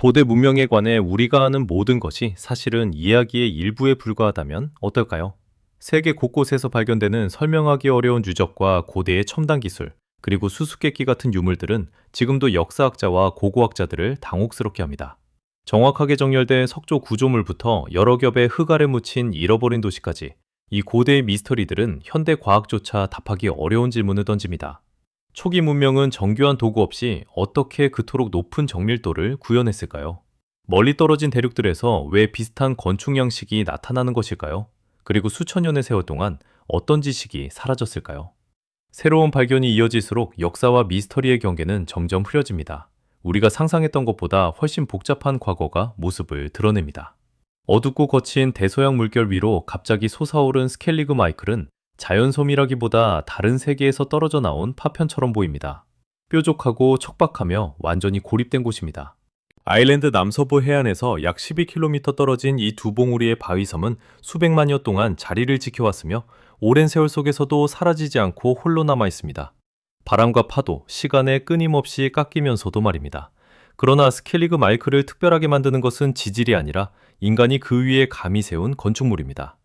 고대 문명에 관해 우리가 아는 모든 것이 사실은 이야기의 일부에 불과하다면 어떨까요? 세계 곳곳에서 발견되는 설명하기 어려운 유적과 고대의 첨단 기술, 그리고 수수께끼 같은 유물들은 지금도 역사학자와 고고학자들을 당혹스럽게 합니다. 정확하게 정렬된 석조 구조물부터 여러 겹의 흙 아래 묻힌 잃어버린 도시까지, 이 고대의 미스터리들은 현대 과학조차 답하기 어려운 질문을 던집니다. 초기 문명은 정교한 도구 없이 어떻게 그토록 높은 정밀도를 구현했을까요? 멀리 떨어진 대륙들에서 왜 비슷한 건축 양식이 나타나는 것일까요? 그리고 수천 년의 세월 동안 어떤 지식이 사라졌을까요? 새로운 발견이 이어질수록 역사와 미스터리의 경계는 점점 흐려집니다. 우리가 상상했던 것보다 훨씬 복잡한 과거가 모습을 드러냅니다. 어둡고 거친 대서양 물결 위로 갑자기 솟아오른 스켈리그 마이클은 자연섬이라기보다 다른 세계에서 떨어져 나온 파편처럼 보입니다. 뾰족하고 척박하며 완전히 고립된 곳입니다. 아일랜드 남서부 해안에서 약 12km 떨어진 이 두 봉우리의 바위섬은 수백만여 동안 자리를 지켜왔으며 오랜 세월 속에서도 사라지지 않고 홀로 남아 있습니다. 바람과 파도, 시간에 끊임없이 깎이면서도 말입니다. 그러나 스켈리그 마이클을 특별하게 만드는 것은 지질이 아니라 인간이 그 위에 감히 세운 건축물입니다.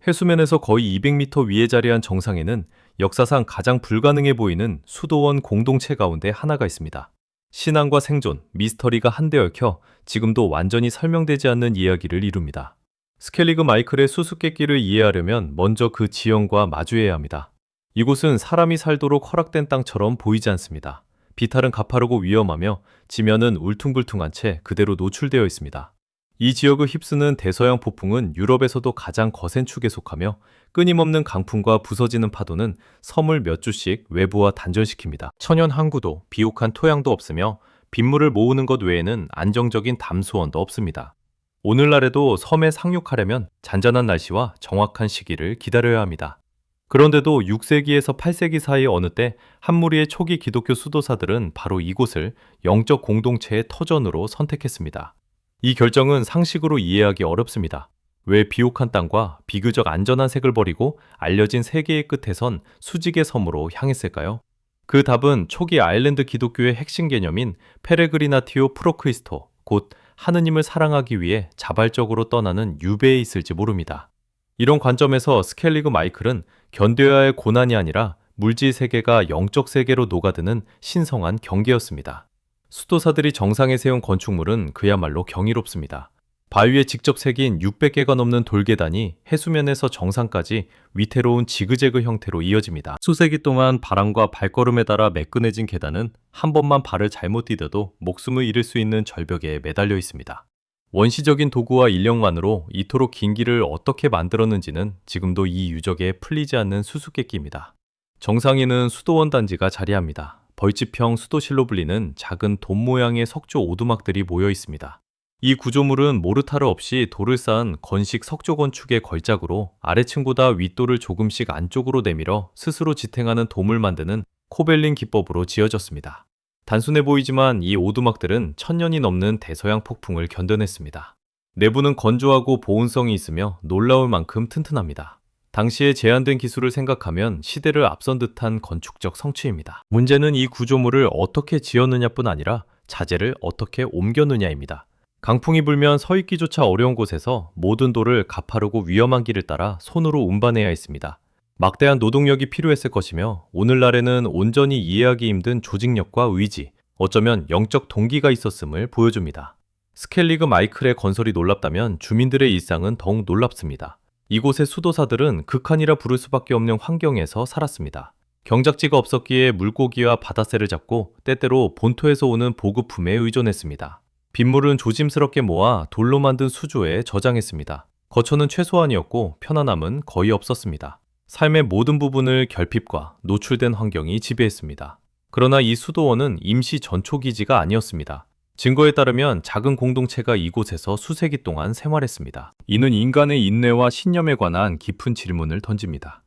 해수면에서 거의 200m 위에 자리한 정상에는 역사상 가장 불가능해 보이는 수도원 공동체 가운데 하나가 있습니다. 신앙과 생존, 미스터리가 한데 얽혀 지금도 완전히 설명되지 않는 이야기를 이룹니다. 스켈리그 마이클의 수수께끼를 이해하려면 먼저 그 지형과 마주해야 합니다. 이곳은 사람이 살도록 허락된 땅처럼 보이지 않습니다. 비탈은 가파르고 위험하며 지면은 울퉁불퉁한 채 그대로 노출되어 있습니다. 이 지역을 휩쓰는 대서양 폭풍은 유럽에서도 가장 거센 축에 속하며 끊임없는 강풍과 부서지는 파도는 섬을 몇 주씩 외부와 단절시킵니다. 천연 항구도 비옥한 토양도 없으며 빗물을 모으는 것 외에는 안정적인 담수원도 없습니다. 오늘날에도 섬에 상륙하려면 잔잔한 날씨와 정확한 시기를 기다려야 합니다. 그런데도 6세기에서 8세기 사이 어느 때 한 무리의 초기 기독교 수도사들은 바로 이곳을 영적 공동체의 터전으로 선택했습니다. 이 결정은 상식으로 이해하기 어렵습니다. 왜 비옥한 땅과 비교적 안전한 색을 버리고 알려진 세계의 끝에선 수직의 섬으로 향했을까요? 그 답은 초기 아일랜드 기독교의 핵심 개념인 페레그리나티오 프로크리스토, 곧 하느님을 사랑하기 위해 자발적으로 떠나는 유배에 있을지 모릅니다. 이런 관점에서 스켈리그 마이클은 견뎌야 할 고난이 아니라 물질 세계가 영적 세계로 녹아드는 신성한 경계였습니다. 수도사들이 정상에 세운 건축물은 그야말로 경이롭습니다. 바위에 직접 새긴 600개가 넘는 돌계단이 해수면에서 정상까지 위태로운 지그재그 형태로 이어집니다. 수세기 동안 바람과 발걸음에 따라 매끈해진 계단은 한 번만 발을 잘못 디뎌도 목숨을 잃을 수 있는 절벽에 매달려 있습니다. 원시적인 도구와 인력만으로 이토록 긴 길을 어떻게 만들었는지는 지금도 이 유적에 풀리지 않는 수수께끼입니다. 정상에는 수도원 단지가 자리합니다. 벌집형 수도실로 불리는 작은 돔 모양의 석조 오두막들이 모여 있습니다. 이 구조물은 모르타르 없이 돌을 쌓은 건식 석조 건축의 걸작으로 아래층보다 윗돌을 조금씩 안쪽으로 내밀어 스스로 지탱하는 돔을 만드는 코벨린 기법으로 지어졌습니다. 단순해 보이지만 이 오두막들은 1000년이 넘는 대서양 폭풍을 견뎌냈습니다. 내부는 건조하고 보온성이 있으며 놀라울 만큼 튼튼합니다. 당시의 제한된 기술을 생각하면 시대를 앞선 듯한 건축적 성취입니다. 문제는 이 구조물을 어떻게 지었느냐뿐 아니라 자재를 어떻게 옮겼느냐입니다. 강풍이 불면 서 있기조차 어려운 곳에서 모든 돌을 가파르고 위험한 길을 따라 손으로 운반해야 했습니다. 막대한 노동력이 필요했을 것이며 오늘날에는 온전히 이해하기 힘든 조직력과 의지, 어쩌면 영적 동기가 있었음을 보여줍니다. 스켈리그 마이클의 건설이 놀랍다면 주민들의 일상은 더욱 놀랍습니다. 이곳의 수도사들은 극한이라 부를 수밖에 없는 환경에서 살았습니다. 경작지가 없었기에 물고기와 바다새를 잡고 때때로 본토에서 오는 보급품에 의존했습니다. 빗물은 조심스럽게 모아 돌로 만든 수조에 저장했습니다. 거처는 최소한이었고 편안함은 거의 없었습니다. 삶의 모든 부분을 결핍과 노출된 환경이 지배했습니다. 그러나 이 수도원은 임시 전초기지가 아니었습니다. 증거에 따르면 작은 공동체가 이곳에서 수세기 동안 생활했습니다. 이는 인간의 인내와 신념에 관한 깊은 질문을 던집니다.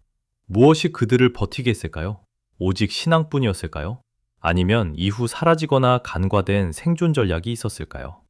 무엇이 그들을 버티게 했을까요? 오직 신앙뿐이었을까요? 아니면 이후 사라지거나 간과된 생존 전략이 있었을까요?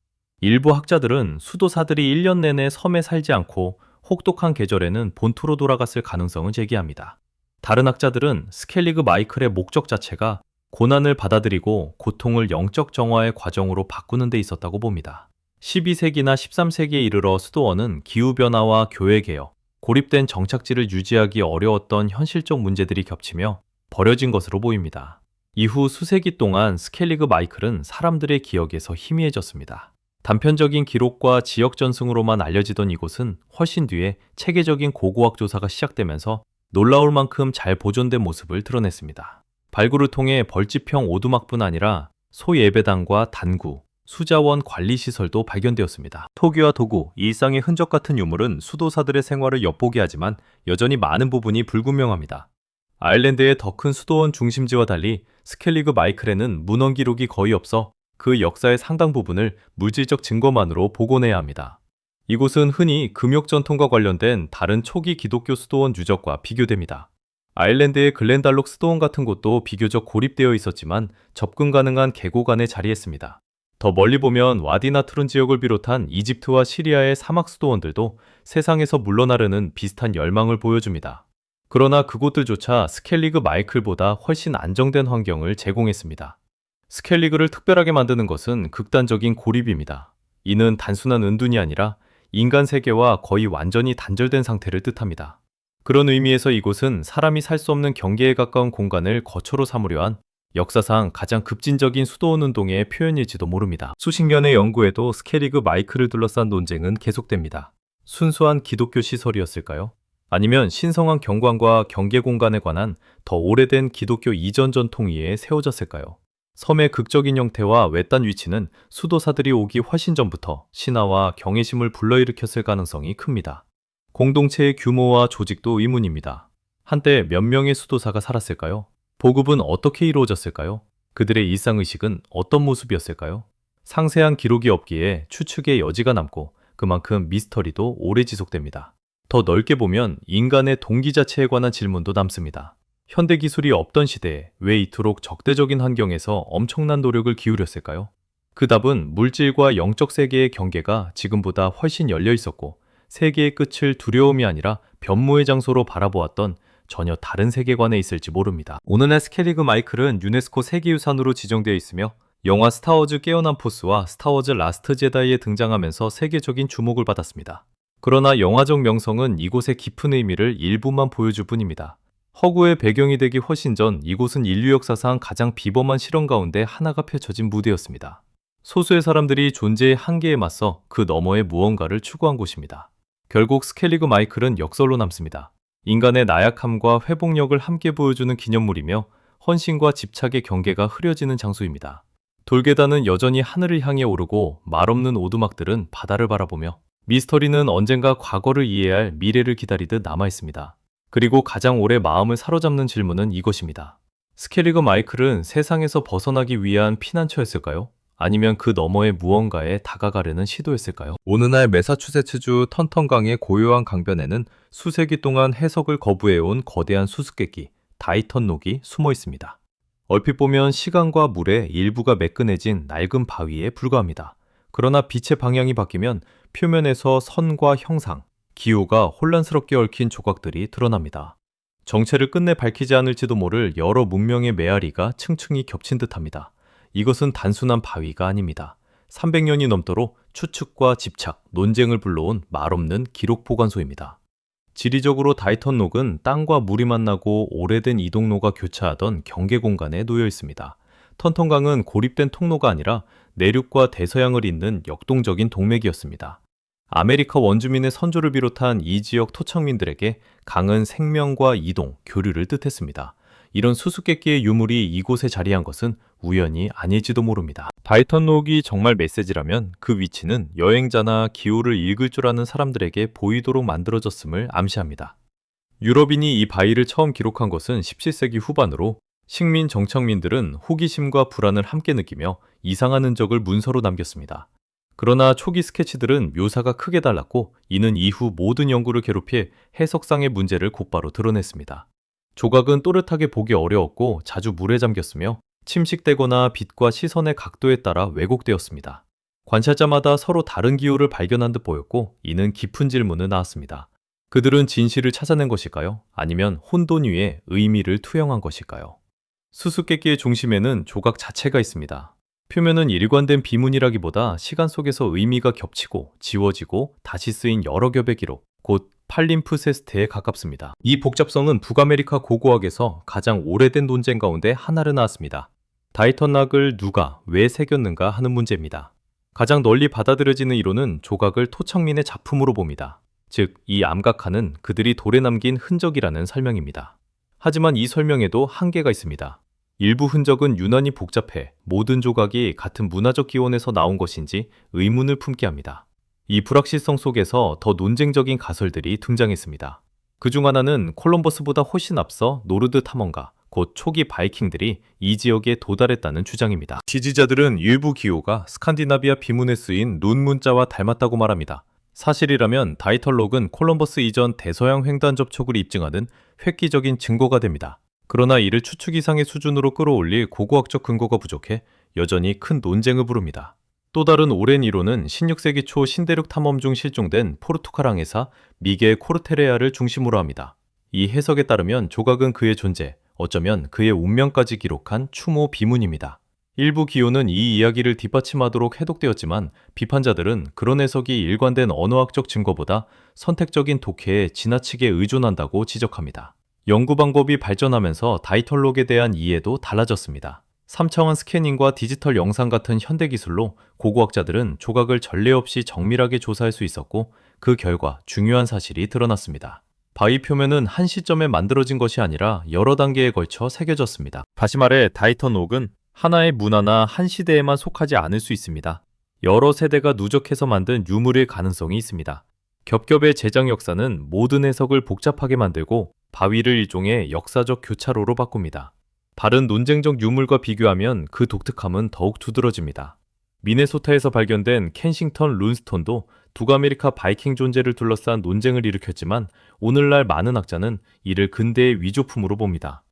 일부 학자들은 수도사들이 1년 내내 섬에 살지 않고 혹독한 계절에는 본토로 돌아갔을 가능성을 제기합니다. 다른 학자들은 스켈리그 마이클의 목적 자체가 고난을 받아들이고 고통을 영적 정화의 과정으로 바꾸는 데 있었다고 봅니다. 12세기나 13세기에 이르러 수도원은 기후변화와 교회개혁, 고립된 정착지를 유지하기 어려웠던 현실적 문제들이 겹치며 버려진 것으로 보입니다. 이후 수세기 동안 스켈리그 마이클은 사람들의 기억에서 희미해졌습니다. 단편적인 기록과 지역 전승으로만 알려지던 이곳은 훨씬 뒤에 체계적인 고고학 조사가 시작되면서 놀라울 만큼 잘 보존된 모습을 드러냈습니다. 발굴을 통해 벌집형 오두막뿐 아니라 소예배당과 단구, 수자원 관리시설도 발견되었습니다. 토기와 도구, 일상의 흔적 같은 유물은 수도사들의 생활을 엿보게 하지만 여전히 많은 부분이 불분명합니다. 아일랜드의 더 큰 수도원 중심지와 달리 스켈리그 마이클에는 문헌 기록이 거의 없어 그 역사의 상당 부분을 물질적 증거만으로 복원해야 합니다. 이곳은 흔히 금욕 전통과 관련된 다른 초기 기독교 수도원 유적과 비교됩니다. 아일랜드의 글렌달록 수도원 같은 곳도 비교적 고립되어 있었지만 접근 가능한 계곡 안에 자리했습니다. 더 멀리 보면 와디나투른 지역을 비롯한 이집트와 시리아의 사막 수도원들도 세상에서 물러나려는 비슷한 열망을 보여줍니다. 그러나 그곳들조차 스켈리그 마이클보다 훨씬 안정된 환경을 제공했습니다. 스켈리그를 특별하게 만드는 것은 극단적인 고립입니다. 이는 단순한 은둔이 아니라 인간 세계와 거의 완전히 단절된 상태를 뜻합니다. 그런 의미에서 이곳은 사람이 살 수 없는 경계에 가까운 공간을 거처로 삼으려 한 역사상 가장 급진적인 수도원 운동의 표현일지도 모릅니다. 수십 년의 연구에도 스켈리그 마이클을 둘러싼 논쟁은 계속됩니다. 순수한 기독교 시설이었을까요? 아니면 신성한 경관과 경계 공간에 관한 더 오래된 기독교 이전 전통 위에 세워졌을까요? 섬의 극적인 형태와 외딴 위치는 수도사들이 오기 훨씬 전부터 신화와 경외심을 불러일으켰을 가능성이 큽니다. 공동체의 규모와 조직도 의문입니다. 한때 몇 명의 수도사가 살았을까요? 보급은 어떻게 이루어졌을까요? 그들의 일상의식은 어떤 모습이었을까요? 상세한 기록이 없기에 추측의 여지가 남고 그만큼 미스터리도 오래 지속됩니다. 더 넓게 보면 인간의 동기 자체에 관한 질문도 남습니다. 현대 기술이 없던 시대에 왜 이토록 적대적인 환경에서 엄청난 노력을 기울였을까요? 그 답은 물질과 영적 세계의 경계가 지금보다 훨씬 열려 있었고 세계의 끝을 두려움이 아니라 변모의 장소로 바라보았던 전혀 다른 세계관에 있을지 모릅니다. 오늘날 스켈리그 마이클은 유네스코 세계유산으로 지정되어 있으며 영화 스타워즈 깨어난 포스와 스타워즈 라스트 제다이에 등장하면서 세계적인 주목을 받았습니다. 그러나 영화적 명성은 이곳의 깊은 의미를 일부만 보여줄 뿐입니다. 허구의 배경이 되기 훨씬 전 이곳은 인류 역사상 가장 비범한 실험 가운데 하나가 펼쳐진 무대였습니다. 소수의 사람들이 존재의 한계에 맞서 그 너머의 무언가를 추구한 곳입니다. 결국 스켈리그 마이클은 역설로 남습니다. 인간의 나약함과 회복력을 함께 보여주는 기념물이며 헌신과 집착의 경계가 흐려지는 장소입니다. 돌계단은 여전히 하늘을 향해 오르고 말없는 오두막들은 바다를 바라보며 미스터리는 언젠가 과거를 이해할 미래를 기다리듯 남아있습니다. 그리고 가장 오래 마음을 사로잡는 질문은 이것입니다. 스켈리그 마이클은 세상에서 벗어나기 위한 피난처였을까요? 아니면 그 너머의 무언가에 다가가려는 시도였을까요? 오늘날 매사추세츠주 턴턴강의 고요한 강변에는 수세기 동안 해석을 거부해온 거대한 수수께끼, 다이턴록이 숨어 있습니다. 얼핏 보면 시간과 물의 일부가 매끈해진 낡은 바위에 불과합니다. 그러나 빛의 방향이 바뀌면 표면에서 선과 형상, 기호가 혼란스럽게 얽힌 조각들이 드러납니다. 정체를 끝내 밝히지 않을지도 모를 여러 문명의 메아리가 층층이 겹친 듯합니다. 이것은 단순한 바위가 아닙니다. 300년이 넘도록 추측과 집착, 논쟁을 불러온 말없는 기록 보관소입니다. 지리적으로 다이턴록은 땅과 물이 만나고 오래된 이동로가 교차하던 경계 공간에 놓여 있습니다. 턴턴강은 고립된 통로가 아니라 내륙과 대서양을 잇는 역동적인 동맥이었습니다. 아메리카 원주민의 선조를 비롯한 이 지역 토착민들에게 강은 생명과 이동, 교류를 뜻했습니다. 이런 수수께끼의 유물이 이곳에 자리한 것은 우연이 아닐지도 모릅니다. 다이턴록이 정말 메시지라면 그 위치는 여행자나 기호를 읽을 줄 아는 사람들에게 보이도록 만들어졌음을 암시합니다. 유럽인이 이 바위를 처음 기록한 것은 17세기 후반으로 식민 정착민들은 호기심과 불안을 함께 느끼며 이상한 흔적을 문서로 남겼습니다. 그러나 초기 스케치들은 묘사가 크게 달랐고 이는 이후 모든 연구를 괴롭혀 해석상의 문제를 곧바로 드러냈습니다. 조각은 또렷하게 보기 어려웠고 자주 물에 잠겼으며 침식되거나 빛과 시선의 각도에 따라 왜곡되었습니다. 관찰자마다 서로 다른 기호를 발견한 듯 보였고 이는 깊은 질문을 낳았습니다. 그들은 진실을 찾아낸 것일까요? 아니면 혼돈 위에 의미를 투영한 것일까요? 수수께끼의 중심에는 조각 자체가 있습니다. 표면은 일관된 비문이라기보다 시간 속에서 의미가 겹치고 지워지고 다시 쓰인 여러 겹의 기록, 곧 팔림프세스트에 가깝습니다. 이 복잡성은 북아메리카 고고학에서 가장 오래된 논쟁 가운데 하나를 낳았습니다. 다이턴락을 누가 왜 새겼는가 하는 문제입니다. 가장 널리 받아들여지는 이론은 조각을 토착민의 작품으로 봅니다. 즉, 이 암각화는 그들이 돌에 남긴 흔적이라는 설명입니다. 하지만 이 설명에도 한계가 있습니다. 일부 흔적은 유난히 복잡해 모든 조각이 같은 문화적 기원에서 나온 것인지 의문을 품게 합니다. 이 불확실성 속에서 더 논쟁적인 가설들이 등장했습니다. 그중 하나는 콜럼버스보다 훨씬 앞서 노르드 탐험가, 곧 초기 바이킹들이 이 지역에 도달했다는 주장입니다. 지지자들은 일부 기호가 스칸디나비아 비문에 쓰인 룬 문자와 닮았다고 말합니다. 사실이라면 다이털록은 콜럼버스 이전 대서양 횡단 접촉을 입증하는 획기적인 증거가 됩니다. 그러나 이를 추측 이상의 수준으로 끌어올릴 고고학적 근거가 부족해 여전히 큰 논쟁을 부릅니다. 또 다른 오랜 이론은 16세기 초 신대륙 탐험 중 실종된 포르투갈 항해사 미겔 코르테레아를 중심으로 합니다. 이 해석에 따르면 조각은 그의 존재, 어쩌면 그의 운명까지 기록한 추모 비문입니다. 일부 기호는 이 이야기를 뒷받침하도록 해독되었지만 비판자들은 그런 해석이 일관된 언어학적 증거보다 선택적인 독해에 지나치게 의존한다고 지적합니다. 연구 방법이 발전하면서 다이털록에 대한 이해도 달라졌습니다. 3차원 스캐닝과 디지털 영상 같은 현대 기술로 고고학자들은 조각을 전례 없이 정밀하게 조사할 수 있었고 그 결과 중요한 사실이 드러났습니다. 바위 표면은 한 시점에 만들어진 것이 아니라 여러 단계에 걸쳐 새겨졌습니다. 다시 말해 다이턴록은 하나의 문화나 한 시대에만 속하지 않을 수 있습니다. 여러 세대가 누적해서 만든 유물일 가능성이 있습니다. 겹겹의 제작 역사는 모든 해석을 복잡하게 만들고 바위를 일종의 역사적 교차로로 바꿉니다. 다른 논쟁적 유물과 비교하면 그 독특함은 더욱 두드러집니다. 미네소타에서 발견된 켄싱턴 룬스톤도 북아메리카 바이킹 존재를 둘러싼 논쟁을 일으켰지만 오늘날 많은 학자는 이를 근대의 위조품으로 봅니다.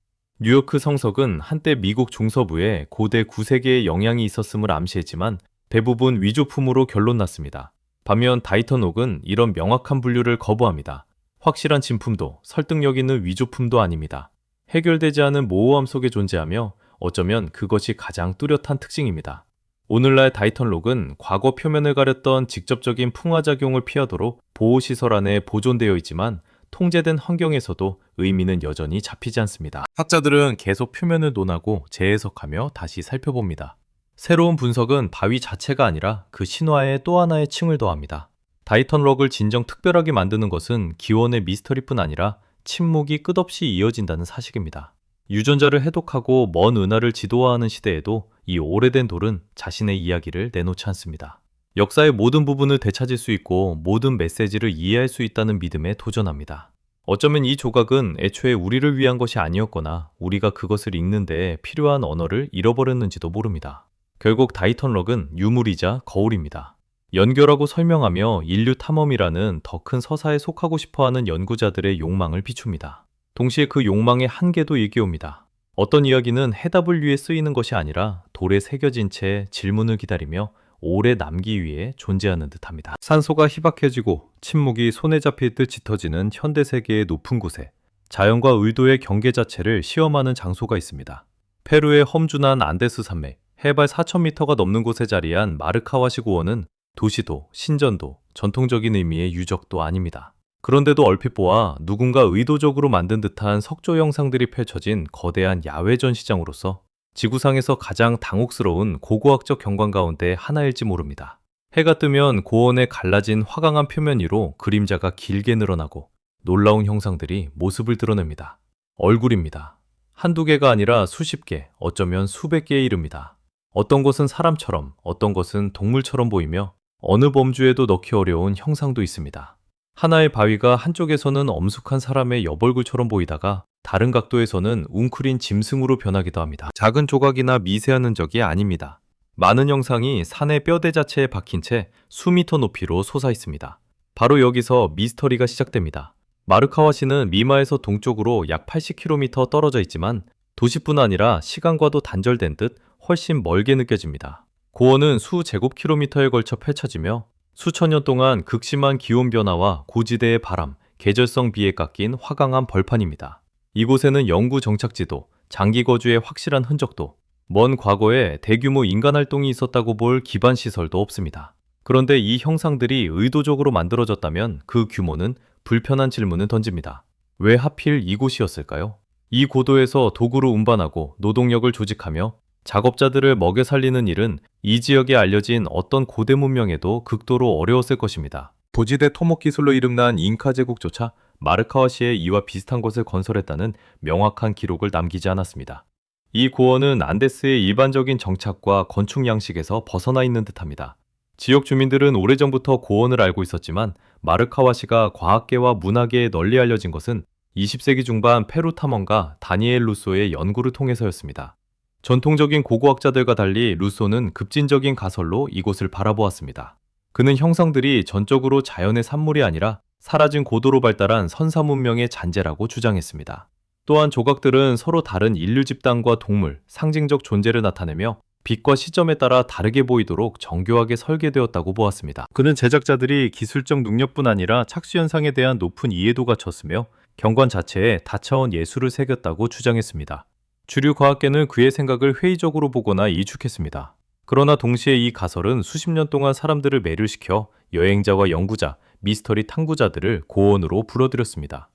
뉴요크 성석은 한때 미국 중서부에 고대 9세계의 영향이 있었음을 암시했지만 대부분 위조품으로 결론났습니다. 반면 다이턴옥은 이런 명확한 분류를 거부합니다. 확실한 진품도 설득력 있는 위조품도 아닙니다. 해결되지 않은 모호함 속에 존재하며 어쩌면 그것이 가장 뚜렷한 특징입니다. 오늘날 다이턴록은 과거 표면을 가렸던 직접적인 풍화작용을 피하도록 보호시설 안에 보존되어 있지만 통제된 환경에서도 의미는 여전히 잡히지 않습니다. 학자들은 계속 표면을 논하고 재해석하며 다시 살펴봅니다. 새로운 분석은 바위 자체가 아니라 그 신화에 또 하나의 층을 더합니다. 다이턴록을 진정 특별하게 만드는 것은 기원의 미스터리뿐 아니라 침묵이 끝없이 이어진다는 사실입니다. 유전자를 해독하고 먼 은하를 지도화하는 시대에도 이 오래된 돌은 자신의 이야기를 내놓지 않습니다. 역사의 모든 부분을 되찾을 수 있고 모든 메시지를 이해할 수 있다는 믿음에 도전합니다. 어쩌면 이 조각은 애초에 우리를 위한 것이 아니었거나 우리가 그것을 읽는 데 필요한 언어를 잃어버렸는지도 모릅니다. 결국 다이턴록은 유물이자 거울입니다. 연결하고 설명하며 인류 탐험이라는 더 큰 서사에 속하고 싶어하는 연구자들의 욕망을 비춥니다. 동시에 그 욕망의 한계도 일깨웁니다. 어떤 이야기는 해답을 위해 쓰이는 것이 아니라 돌에 새겨진 채 질문을 기다리며 오래 남기 위해 존재하는 듯합니다. 산소가 희박해지고 침묵이 손에 잡힐 듯 짙어지는 현대세계의 높은 곳에 자연과 의도의 경계 자체를 시험하는 장소가 있습니다. 페루의 험준한 안데스 산맥, 해발 4,000m가 넘는 곳에 자리한 마르카와시 고원은 도시도, 신전도, 전통적인 의미의 유적도 아닙니다. 그런데도 얼핏 보아 누군가 의도적으로 만든 듯한 석조 형상들이 펼쳐진 거대한 야외 전시장으로서 지구상에서 가장 당혹스러운 고고학적 경관 가운데 하나일지 모릅니다. 해가 뜨면 고원의 갈라진 화강한 표면 위로 그림자가 길게 늘어나고 놀라운 형상들이 모습을 드러냅니다. 얼굴입니다. 한두 개가 아니라 수십 개, 어쩌면 수백 개에 이릅니다. 어떤 것은 사람처럼, 어떤 것은 동물처럼 보이며 어느 범주에도 넣기 어려운 형상도 있습니다. 하나의 바위가 한쪽에서는 엄숙한 사람의 여벌굴처럼 보이다가 다른 각도에서는 웅크린 짐승으로 변하기도 합니다. 작은 조각이나 미세한 흔적이 아닙니다. 많은 형상이 산의 뼈대 자체에 박힌 채 수미터 높이로 솟아 있습니다. 바로 여기서 미스터리가 시작됩니다. 마르카와시는 미마에서 동쪽으로 약 80km 떨어져 있지만 도시뿐 아니라 시간과도 단절된 듯 훨씬 멀게 느껴집니다. 고원은 수제곱킬로미터에 걸쳐 펼쳐지며 수천 년 동안 극심한 기온 변화와 고지대의 바람, 계절성 비에 깎인 화강한 벌판입니다. 이곳에는 영구 정착지도, 장기 거주의 확실한 흔적도, 먼 과거에 대규모 인간 활동이 있었다고 볼 기반 시설도 없습니다. 그런데 이 형상들이 의도적으로 만들어졌다면 그 규모는 불편한 질문을 던집니다. 왜 하필 이곳이었을까요? 이 고도에서 도구를 운반하고 노동력을 조직하며 작업자들을 먹여 살리는 일은 이 지역에 알려진 어떤 고대 문명에도 극도로 어려웠을 것입니다. 고지대 토목 기술로 이름난 잉카 제국조차 마르카와시의 이와 비슷한 곳을 건설했다는 명확한 기록을 남기지 않았습니다. 이 고원은 안데스의 일반적인 정착과 건축 양식에서 벗어나 있는 듯합니다. 지역 주민들은 오래전부터 고원을 알고 있었지만 마르카와시가 과학계와 문화계에 널리 알려진 것은 20세기 중반 페루 탐험가 다니엘 루소의 연구를 통해서였습니다. 전통적인 고고학자들과 달리 루소는 급진적인 가설로 이곳을 바라보았습니다. 그는 형상들이 전적으로 자연의 산물이 아니라 사라진 고도로 발달한 선사 문명의 잔재라고 주장했습니다. 또한 조각들은 서로 다른 인류 집단과 동물, 상징적 존재를 나타내며 빛과 시점에 따라 다르게 보이도록 정교하게 설계되었다고 보았습니다. 그는 제작자들이 기술적 능력뿐 아니라 착시 현상에 대한 높은 이해도가 졌으며 경관 자체에 다차원 예술을 새겼다고 주장했습니다. 주류 과학계는 그의 생각을 회의적으로 보거나 이축했습니다. 그러나 동시에 이 가설은 수십 년 동안 사람들을 매료시켜 여행자와 연구자, 미스터리 탐구자들을 고온으로 불어들였습니다.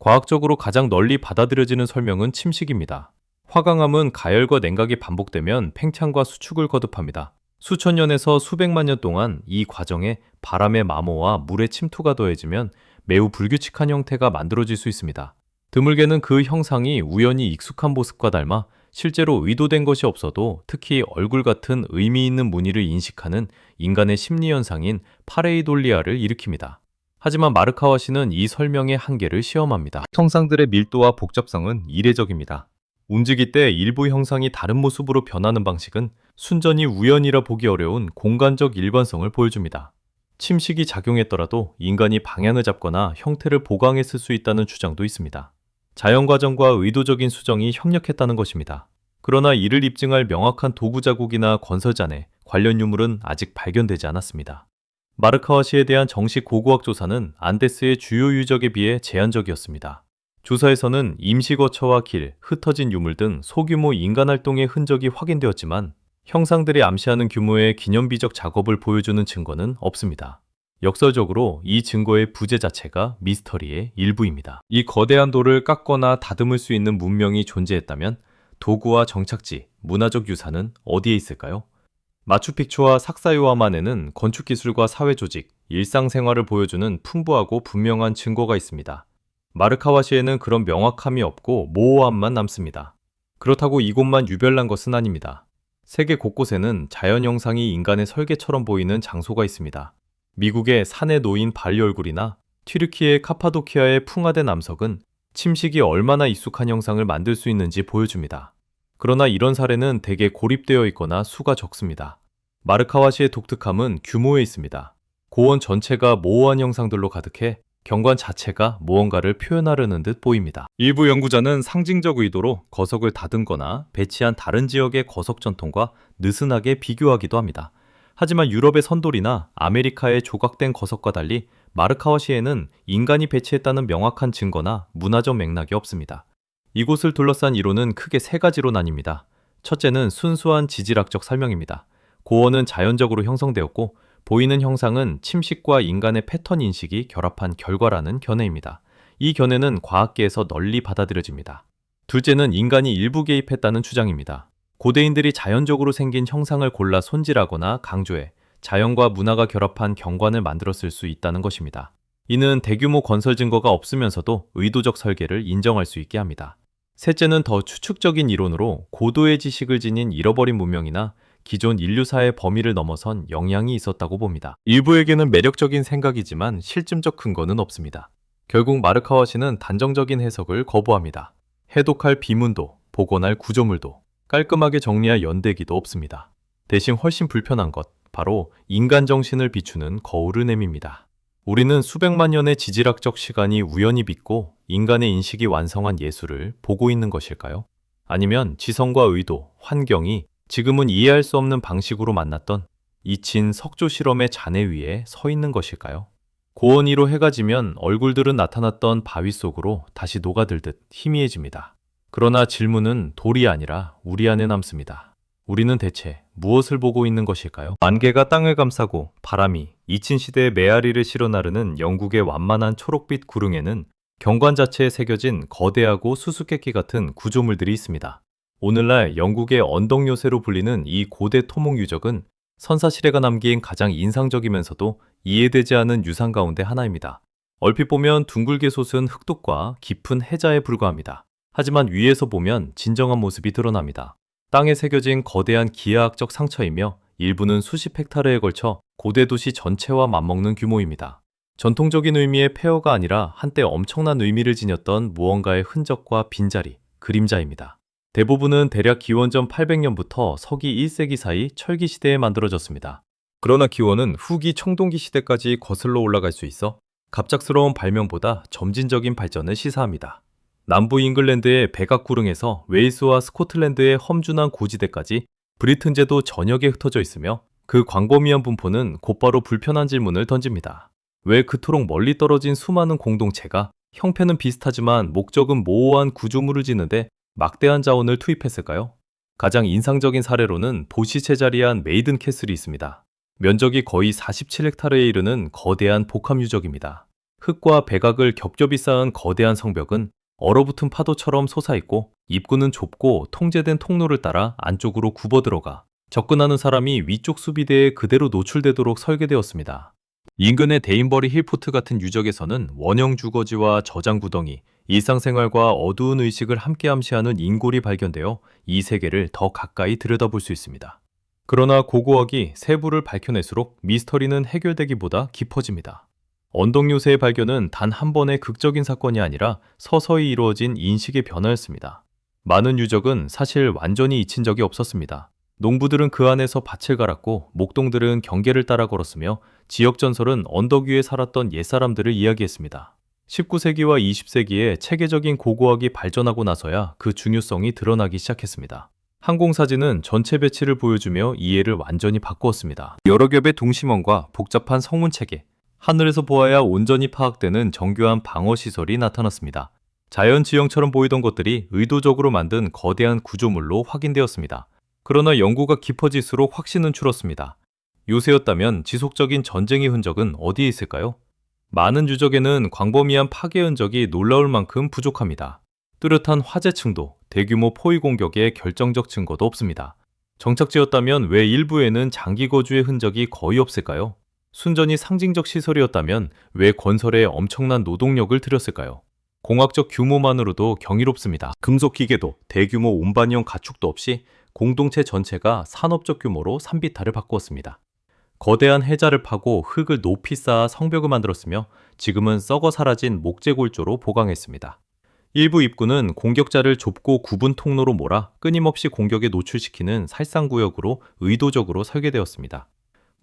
과학적으로 가장 널리 받아들여지는 설명은 침식입니다. 화강암은 가열과 냉각이 반복되면 팽창과 수축을 거듭합니다. 수천 년에서 수백만 년 동안 이 과정에 바람의 마모와 물의 침투가 더해지면 매우 불규칙한 형태가 만들어질 수 있습니다. 드물게는 그 형상이 우연히 익숙한 모습과 닮아 실제로 의도된 것이 없어도 특히 얼굴 같은 의미 있는 무늬를 인식하는 인간의 심리 현상인 파레이돌리아를 일으킵니다. 하지만 마르카와시는 이 설명의 한계를 시험합니다. 형상들의 밀도와 복잡성은 이례적입니다. 움직일 때 일부 형상이 다른 모습으로 변하는 방식은 순전히 우연이라 보기 어려운 공간적 일관성을 보여줍니다. 침식이 작용했더라도 인간이 방향을 잡거나 형태를 보강했을 수 있다는 주장도 있습니다. 자연과정과 의도적인 수정이 협력했다는 것입니다. 그러나 이를 입증할 명확한 도구 자국이나 건설잔해 관련 유물은 아직 발견되지 않았습니다. 마르카와시에 대한 정식 고고학 조사는 안데스의 주요 유적에 비해 제한적이었습니다. 조사에서는 임시 거처와 길, 흩어진 유물 등 소규모 인간 활동의 흔적이 확인되었지만 형상들이 암시하는 규모의 기념비적 작업을 보여주는 증거는 없습니다. 역설적으로 이 증거의 부재 자체가 미스터리의 일부입니다. 이 거대한 돌을 깎거나 다듬을 수 있는 문명이 존재했다면 도구와 정착지, 문화적 유산은 어디에 있을까요? 마추픽추와 삭사요아만에는 건축기술과 사회조직, 일상생활을 보여주는 풍부하고 분명한 증거가 있습니다. 마르카와시에는 그런 명확함이 없고 모호함만 남습니다. 그렇다고 이곳만 유별난 것은 아닙니다. 세계 곳곳에는 자연 형상이 인간의 설계처럼 보이는 장소가 있습니다. 미국의 산에 놓인 바리 얼굴이나 튀르키의 카파도키아의 풍화된 암석은 침식이 얼마나 익숙한 형상을 만들 수 있는지 보여줍니다. 그러나 이런 사례는 대개 고립되어 있거나 수가 적습니다. 마르카와시의 독특함은 규모에 있습니다. 고원 전체가 모호한 형상들로 가득해 경관 자체가 무언가를 표현하려는 듯 보입니다. 일부 연구자는 상징적 의도로 거석을 다듬거나 배치한 다른 지역의 거석 전통과 느슨하게 비교하기도 합니다. 하지만 유럽의 선돌이나 아메리카의 조각된 거석과 달리 마르카와시에는 인간이 배치했다는 명확한 증거나 문화적 맥락이 없습니다. 이곳을 둘러싼 이론은 크게 세 가지로 나뉩니다. 첫째는 순수한 지질학적 설명입니다. 고원은 자연적으로 형성되었고 보이는 형상은 침식과 인간의 패턴 인식이 결합한 결과라는 견해입니다. 이 견해는 과학계에서 널리 받아들여집니다. 둘째는 인간이 일부 개입했다는 주장입니다. 고대인들이 자연적으로 생긴 형상을 골라 손질하거나 강조해 자연과 문화가 결합한 경관을 만들었을 수 있다는 것입니다. 이는 대규모 건설 증거가 없으면서도 의도적 설계를 인정할 수 있게 합니다. 셋째는 더 추측적인 이론으로 고도의 지식을 지닌 잃어버린 문명이나 기존 인류사의 범위를 넘어선 영향이 있었다고 봅니다. 일부에게는 매력적인 생각이지만 실증적 근거는 없습니다. 결국 마르카와시는 단정적인 해석을 거부합니다. 해독할 비문도, 복원할 구조물도, 깔끔하게 정리할 연대기도 없습니다. 대신 훨씬 불편한 것, 바로 인간 정신을 비추는 거울을 내밉니다. 우리는 수백만 년의 지질학적 시간이 우연히 빚고 인간의 인식이 완성한 예술을 보고 있는 것일까요? 아니면 지성과 의도, 환경이 지금은 이해할 수 없는 방식으로 만났던 잊힌 석조 실험의 잔해 위에 서 있는 것일까요? 고원위로 해가 지면 얼굴들은 나타났던 바위 속으로 다시 녹아들듯 희미해집니다. 그러나 질문은 돌이 아니라 우리 안에 남습니다. 우리는 대체 무엇을 보고 있는 것일까요? 안개가 땅을 감싸고 바람이 이친 시대의 메아리를 실어 나르는 영국의 완만한 초록빛 구릉에는 경관 자체에 새겨진 거대하고 수수께끼 같은 구조물들이 있습니다. 오늘날 영국의 언덕 요새로 불리는 이 고대 토목 유적은 선사시대가 남긴 가장 인상적이면서도 이해되지 않은 유산 가운데 하나입니다. 얼핏 보면 둥글게 솟은 흑독과 깊은 해자에 불과합니다. 하지만 위에서 보면 진정한 모습이 드러납니다. 땅에 새겨진 거대한 기하학적 상처이며 일부는 수십 헥타르에 걸쳐 고대 도시 전체와 맞먹는 규모입니다. 전통적인 의미의 폐허가 아니라 한때 엄청난 의미를 지녔던 무언가의 흔적과 빈자리, 그림자입니다. 대부분은 대략 기원전 800년부터 서기 1세기 사이 철기 시대에 만들어졌습니다. 그러나 기원은 후기 청동기 시대까지 거슬러 올라갈 수 있어 갑작스러운 발명보다 점진적인 발전을 시사합니다. 남부 잉글랜드의 백악구릉에서 웨일스와 스코틀랜드의 험준한 고지대까지 브리튼제도 전역에 흩어져 있으며 그 광범위한 분포는 곧바로 불편한 질문을 던집니다. 왜 그토록 멀리 떨어진 수많은 공동체가 형태는 비슷하지만 목적은 모호한 구조물을 짓는데 막대한 자원을 투입했을까요? 가장 인상적인 사례로는 보시체 자리한 메이든 캐슬이 있습니다. 면적이 거의 47헥타르에 이르는 거대한 복합 유적입니다. 흙과 백악을 겹겹이 쌓은 거대한 성벽은 얼어붙은 파도처럼 솟아있고 입구는 좁고 통제된 통로를 따라 안쪽으로 굽어 들어가 접근하는 사람이 위쪽 수비대에 그대로 노출되도록 설계되었습니다. 인근의 데인버리 힐포트 같은 유적에서는 원형 주거지와 저장 구덩이, 일상생활과 어두운 의식을 함께 암시하는 인골이 발견되어 이 세계를 더 가까이 들여다볼 수 있습니다. 그러나 고고학이 세부를 밝혀낼수록 미스터리는 해결되기보다 깊어집니다. 언덕 요새의 발견은 단 한 번의 극적인 사건이 아니라 서서히 이루어진 인식의 변화였습니다. 많은 유적은 사실 완전히 잊힌 적이 없었습니다. 농부들은 그 안에서 밭을 갈았고 목동들은 경계를 따라 걸었으며 지역 전설은 언덕 위에 살았던 옛사람들을 이야기했습니다. 19세기와 20세기에 체계적인 고고학이 발전하고 나서야 그 중요성이 드러나기 시작했습니다. 항공사진은 전체 배치를 보여주며 이해를 완전히 바꾸었습니다. 여러 겹의 동심원과 복잡한 성문체계, 하늘에서 보아야 온전히 파악되는 정교한 방어시설이 나타났습니다. 자연 지형처럼 보이던 것들이 의도적으로 만든 거대한 구조물로 확인되었습니다. 그러나 연구가 깊어질수록 확신은 줄었습니다. 요새였다면 지속적인 전쟁의 흔적은 어디에 있을까요? 많은 유적에는 광범위한 파괴 흔적이 놀라울 만큼 부족합니다. 뚜렷한 화재층도, 대규모 포위 공격의 결정적 증거도 없습니다. 정착지였다면 왜 일부에는 장기 거주의 흔적이 거의 없을까요? 순전히 상징적 시설이었다면 왜 건설에 엄청난 노동력을 들였을까요? 공학적 규모만으로도 경이롭습니다. 금속 기계도 대규모 운반용 가축도 없이 공동체 전체가 산업적 규모로 산비탈을 바꾸었습니다. 거대한 해자를 파고 흙을 높이 쌓아 성벽을 만들었으며 지금은 썩어 사라진 목재골조로 보강했습니다. 일부 입구는 공격자를 좁고 굽은 통로로 몰아 끊임없이 공격에 노출시키는 살상구역으로 의도적으로 설계되었습니다.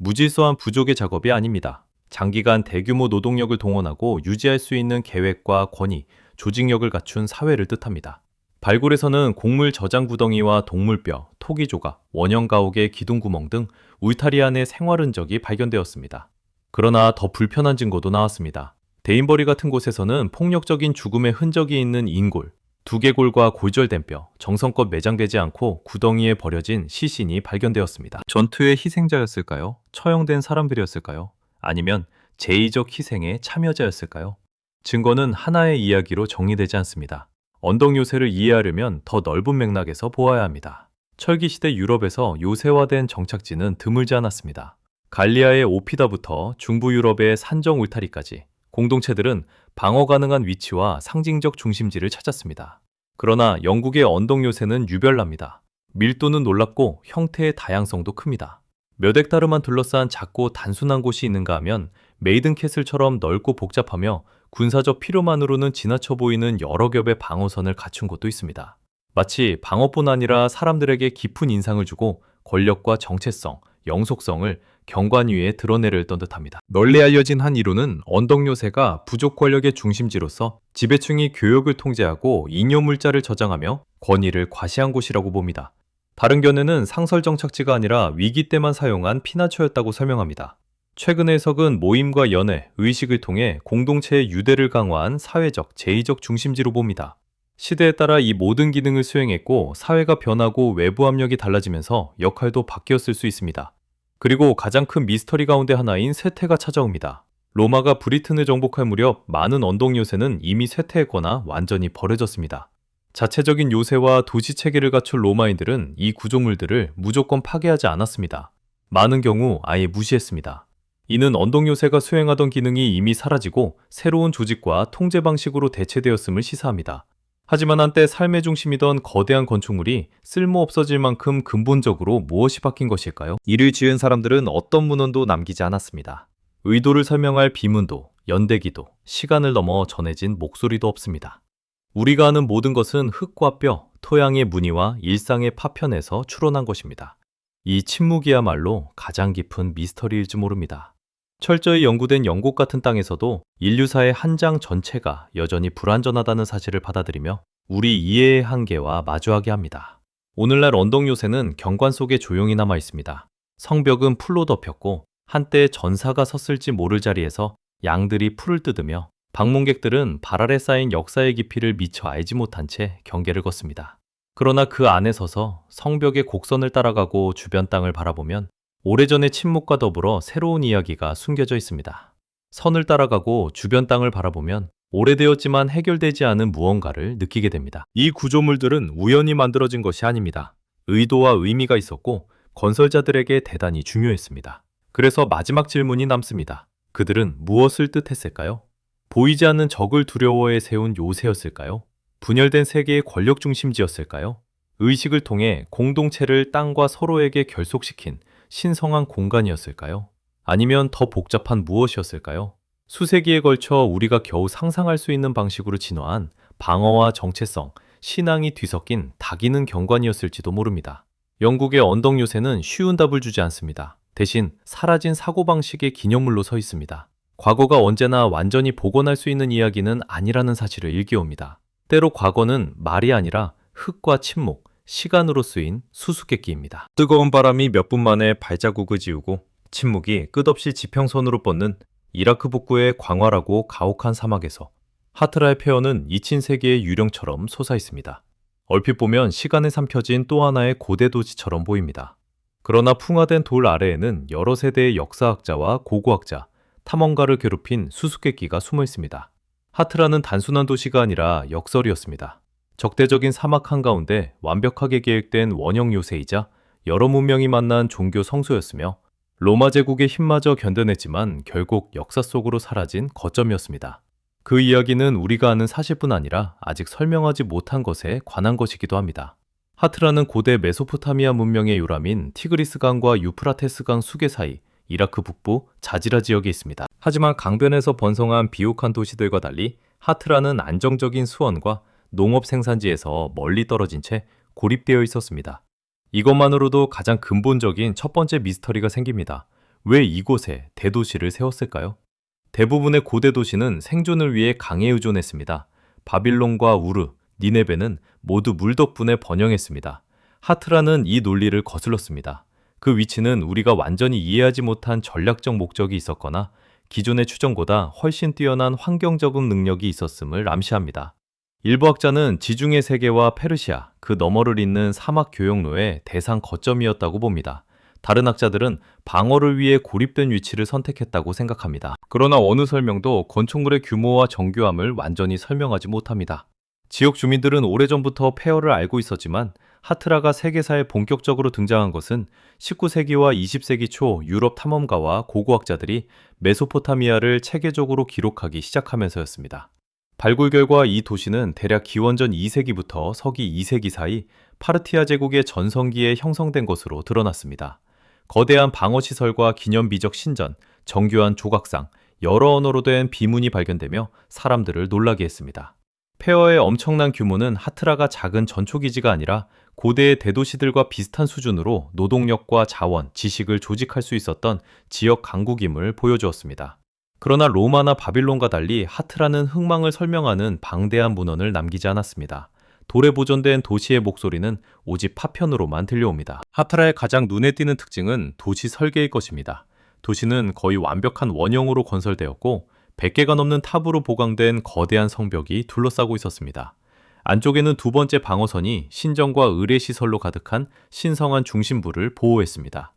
무질서한 부족의 작업이 아닙니다. 장기간 대규모 노동력을 동원하고 유지할 수 있는 계획과 권위, 조직력을 갖춘 사회를 뜻합니다. 발굴에서는 곡물 저장 구덩이와 동물뼈, 토기 조각, 원형 가옥의 기둥 구멍 등 울타리 안의 생활 흔적이 발견되었습니다. 그러나 더 불편한 증거도 나왔습니다. 데인버리 같은 곳에서는 폭력적인 죽음의 흔적이 있는 인골, 두개골과 골절된 뼈, 정성껏 매장되지 않고 구덩이에 버려진 시신이 발견되었습니다. 전투의 희생자였을까요? 처형된 사람들이었을까요? 아니면 제의적 희생의 참여자였을까요? 증거는 하나의 이야기로 정리되지 않습니다. 언덕 요새를 이해하려면 더 넓은 맥락에서 보아야 합니다. 철기시대 유럽에서 요새화된 정착지는 드물지 않았습니다. 갈리아의 오피다부터 중부 유럽의 산정 울타리까지 공동체들은 방어 가능한 위치와 상징적 중심지를 찾았습니다. 그러나 영국의 언덕 요새는 유별납니다. 밀도는 놀랍고 형태의 다양성도 큽니다. 몇 헥타르만 둘러싼 작고 단순한 곳이 있는가 하면 메이든 캐슬처럼 넓고 복잡하며 군사적 필요만으로는 지나쳐 보이는 여러 겹의 방어선을 갖춘 곳도 있습니다. 마치 방어뿐 아니라 사람들에게 깊은 인상을 주고 권력과 정체성, 영속성을 경관 위에 드러내려던 듯합니다. 널리 알려진 한 이론은 언덕 요새가 부족 권력의 중심지로서 지배층이 교역을 통제하고 잉여물자를 저장하며 권위를 과시한 곳이라고 봅니다. 다른 견해는 상설 정착지가 아니라 위기 때만 사용한 피나처였다고 설명합니다. 최근의 해석은 모임과 연애, 의식을 통해 공동체의 유대를 강화한 사회적, 제의적 중심지로 봅니다. 시대에 따라 이 모든 기능을 수행했고 사회가 변하고 외부 압력이 달라지면서 역할도 바뀌었을 수 있습니다. 그리고 가장 큰 미스터리 가운데 하나인 쇠퇴가 찾아옵니다. 로마가 브리튼을 정복할 무렵 많은 언덕 요새는 이미 쇠퇴했거나 완전히 버려졌습니다. 자체적인 요새와 도시 체계를 갖춘 로마인들은 이 구조물들을 무조건 파괴하지 않았습니다. 많은 경우 아예 무시했습니다. 이는 언덕 요새가 수행하던 기능이 이미 사라지고 새로운 조직과 통제 방식으로 대체되었음을 시사합니다. 하지만 한때 삶의 중심이던 거대한 건축물이 쓸모 없어질 만큼 근본적으로 무엇이 바뀐 것일까요? 이를 지은 사람들은 어떤 문헌도 남기지 않았습니다. 의도를 설명할 비문도, 연대기도, 시간을 넘어 전해진 목소리도 없습니다. 우리가 아는 모든 것은 흙과 뼈, 토양의 무늬와 일상의 파편에서 추론한 것입니다. 이 침묵이야말로 가장 깊은 미스터리일지 모릅니다. 철저히 연구된 영국 같은 땅에서도 인류사의 한 장 전체가 여전히 불완전하다는 사실을 받아들이며 우리 이해의 한계와 마주하게 합니다. 오늘날 언덕 요새는 경관 속에 조용히 남아 있습니다. 성벽은 풀로 덮였고 한때 전사가 섰을지 모를 자리에서 양들이 풀을 뜯으며 방문객들은 발 아래 쌓인 역사의 깊이를 미처 알지 못한 채 경계를 걷습니다. 그러나 그 안에 서서 성벽의 곡선을 따라가고 주변 땅을 바라보면 오래전의 침묵과 더불어 새로운 이야기가 숨겨져 있습니다. 선을 따라가고 주변 땅을 바라보면 오래되었지만 해결되지 않은 무언가를 느끼게 됩니다. 이 구조물들은 우연히 만들어진 것이 아닙니다. 의도와 의미가 있었고 건설자들에게 대단히 중요했습니다. 그래서 마지막 질문이 남습니다. 그들은 무엇을 뜻했을까요? 보이지 않는 적을 두려워해 세운 요새였을까요? 분열된 세계의 권력 중심지였을까요? 의식을 통해 공동체를 땅과 서로에게 결속시킨 신성한 공간이었을까요? 아니면 더 복잡한 무엇이었을까요? 수세기에 걸쳐 우리가 겨우 상상할 수 있는 방식으로 진화한 방어와 정체성, 신앙이 뒤섞인 다기는 경관이었을지도 모릅니다. 영국의 언덕 요새는 쉬운 답을 주지 않습니다. 대신 사라진 사고방식의 기념물로 서 있습니다. 과거가 언제나 완전히 복원할 수 있는 이야기는 아니라는 사실을 일깨웁니다. 때로 과거는 말이 아니라 흙과 침묵, 시간으로 쓰인 수수께끼입니다. 뜨거운 바람이 몇 분 만에 발자국을 지우고 침묵이 끝없이 지평선으로 뻗는 이라크 북부의 광활하고 가혹한 사막에서 하트라의 폐허는 잊힌 세계의 유령처럼 솟아 있습니다. 얼핏 보면 시간에 삼켜진 또 하나의 고대 도시처럼 보입니다. 그러나 풍화된 돌 아래에는 여러 세대의 역사학자와 고고학자, 탐험가를 괴롭힌 수수께끼가 숨어 있습니다. 하트라는 단순한 도시가 아니라 역설이었습니다. 적대적인 사막 한가운데 완벽하게 계획된 원형 요새이자 여러 문명이 만난 종교 성소였으며 로마 제국의 힘마저 견뎌냈지만 결국 역사 속으로 사라진 거점이었습니다. 그 이야기는 우리가 아는 사실뿐 아니라 아직 설명하지 못한 것에 관한 것이기도 합니다. 하트라는 고대 메소포타미아 문명의 요람인 티그리스강과 유프라테스강 수계 사이 이라크 북부 자지라 지역에 있습니다. 하지만 강변에서 번성한 비옥한 도시들과 달리 하트라는 안정적인 수원과 농업 생산지에서 멀리 떨어진 채 고립되어 있었습니다. 이것만으로도 가장 근본적인 첫 번째 미스터리가 생깁니다. 왜 이곳에 대도시를 세웠을까요? 대부분의 고대 도시는 생존을 위해 강에 의존했습니다. 바빌론과 우르, 니네베는 모두 물 덕분에 번영했습니다. 하트라는 이 논리를 거슬렀습니다. 그 위치는 우리가 완전히 이해하지 못한 전략적 목적이 있었거나 기존의 추정보다 훨씬 뛰어난 환경 적응 능력이 있었음을 암시합니다. 일부 학자는 지중해 세계와 페르시아, 그 너머를 잇는 사막 교역로의 대상 거점이었다고 봅니다. 다른 학자들은 방어를 위해 고립된 위치를 선택했다고 생각합니다. 그러나 어느 설명도 건축물의 규모와 정교함을 완전히 설명하지 못합니다. 지역 주민들은 오래전부터 폐허를 알고 있었지만 하트라가 세계사에 본격적으로 등장한 것은 19세기와 20세기 초 유럽 탐험가와 고고학자들이 메소포타미아를 체계적으로 기록하기 시작하면서였습니다. 발굴 결과 이 도시는 대략 기원전 2세기부터 서기 2세기 사이 파르티아 제국의 전성기에 형성된 것으로 드러났습니다. 거대한 방어시설과 기념비적 신전, 정교한 조각상, 여러 언어로 된 비문이 발견되며 사람들을 놀라게 했습니다. 폐허의 엄청난 규모는 하트라가 작은 전초기지가 아니라 고대의 대도시들과 비슷한 수준으로 노동력과 자원, 지식을 조직할 수 있었던 지역 강국임을 보여주었습니다. 그러나 로마나 바빌론과 달리 하트라는 흥망을 설명하는 방대한 문헌을 남기지 않았습니다. 돌에 보존된 도시의 목소리는 오직 파편으로만 들려옵니다. 하트라의 가장 눈에 띄는 특징은 도시 설계일 것입니다. 도시는 거의 완벽한 원형으로 건설되었고 100개가 넘는 탑으로 보강된 거대한 성벽이 둘러싸고 있었습니다. 안쪽에는 두 번째 방어선이 신전과 의례시설로 가득한 신성한 중심부를 보호했습니다.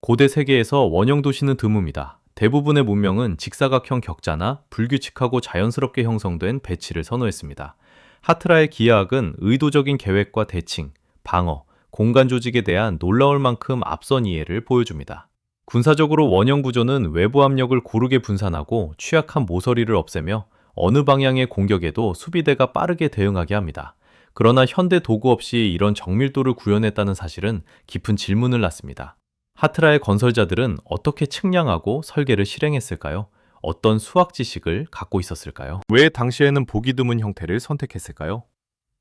고대 세계에서 원형 도시는 드뭅니다. 대부분의 문명은 직사각형 격자나 불규칙하고 자연스럽게 형성된 배치를 선호했습니다. 하트라의 기하학은 의도적인 계획과 대칭, 방어, 공간 조직에 대한 놀라울 만큼 앞선 이해를 보여줍니다. 군사적으로 원형 구조는 외부 압력을 고르게 분산하고 취약한 모서리를 없애며 어느 방향의 공격에도 수비대가 빠르게 대응하게 합니다. 그러나 현대 도구 없이 이런 정밀도를 구현했다는 사실은 깊은 질문을 낳습니다. 하트라의 건설자들은 어떻게 측량하고 설계를 실행했을까요? 어떤 수학 지식을 갖고 있었을까요? 왜 당시에는 보기 드문 형태를 선택했을까요?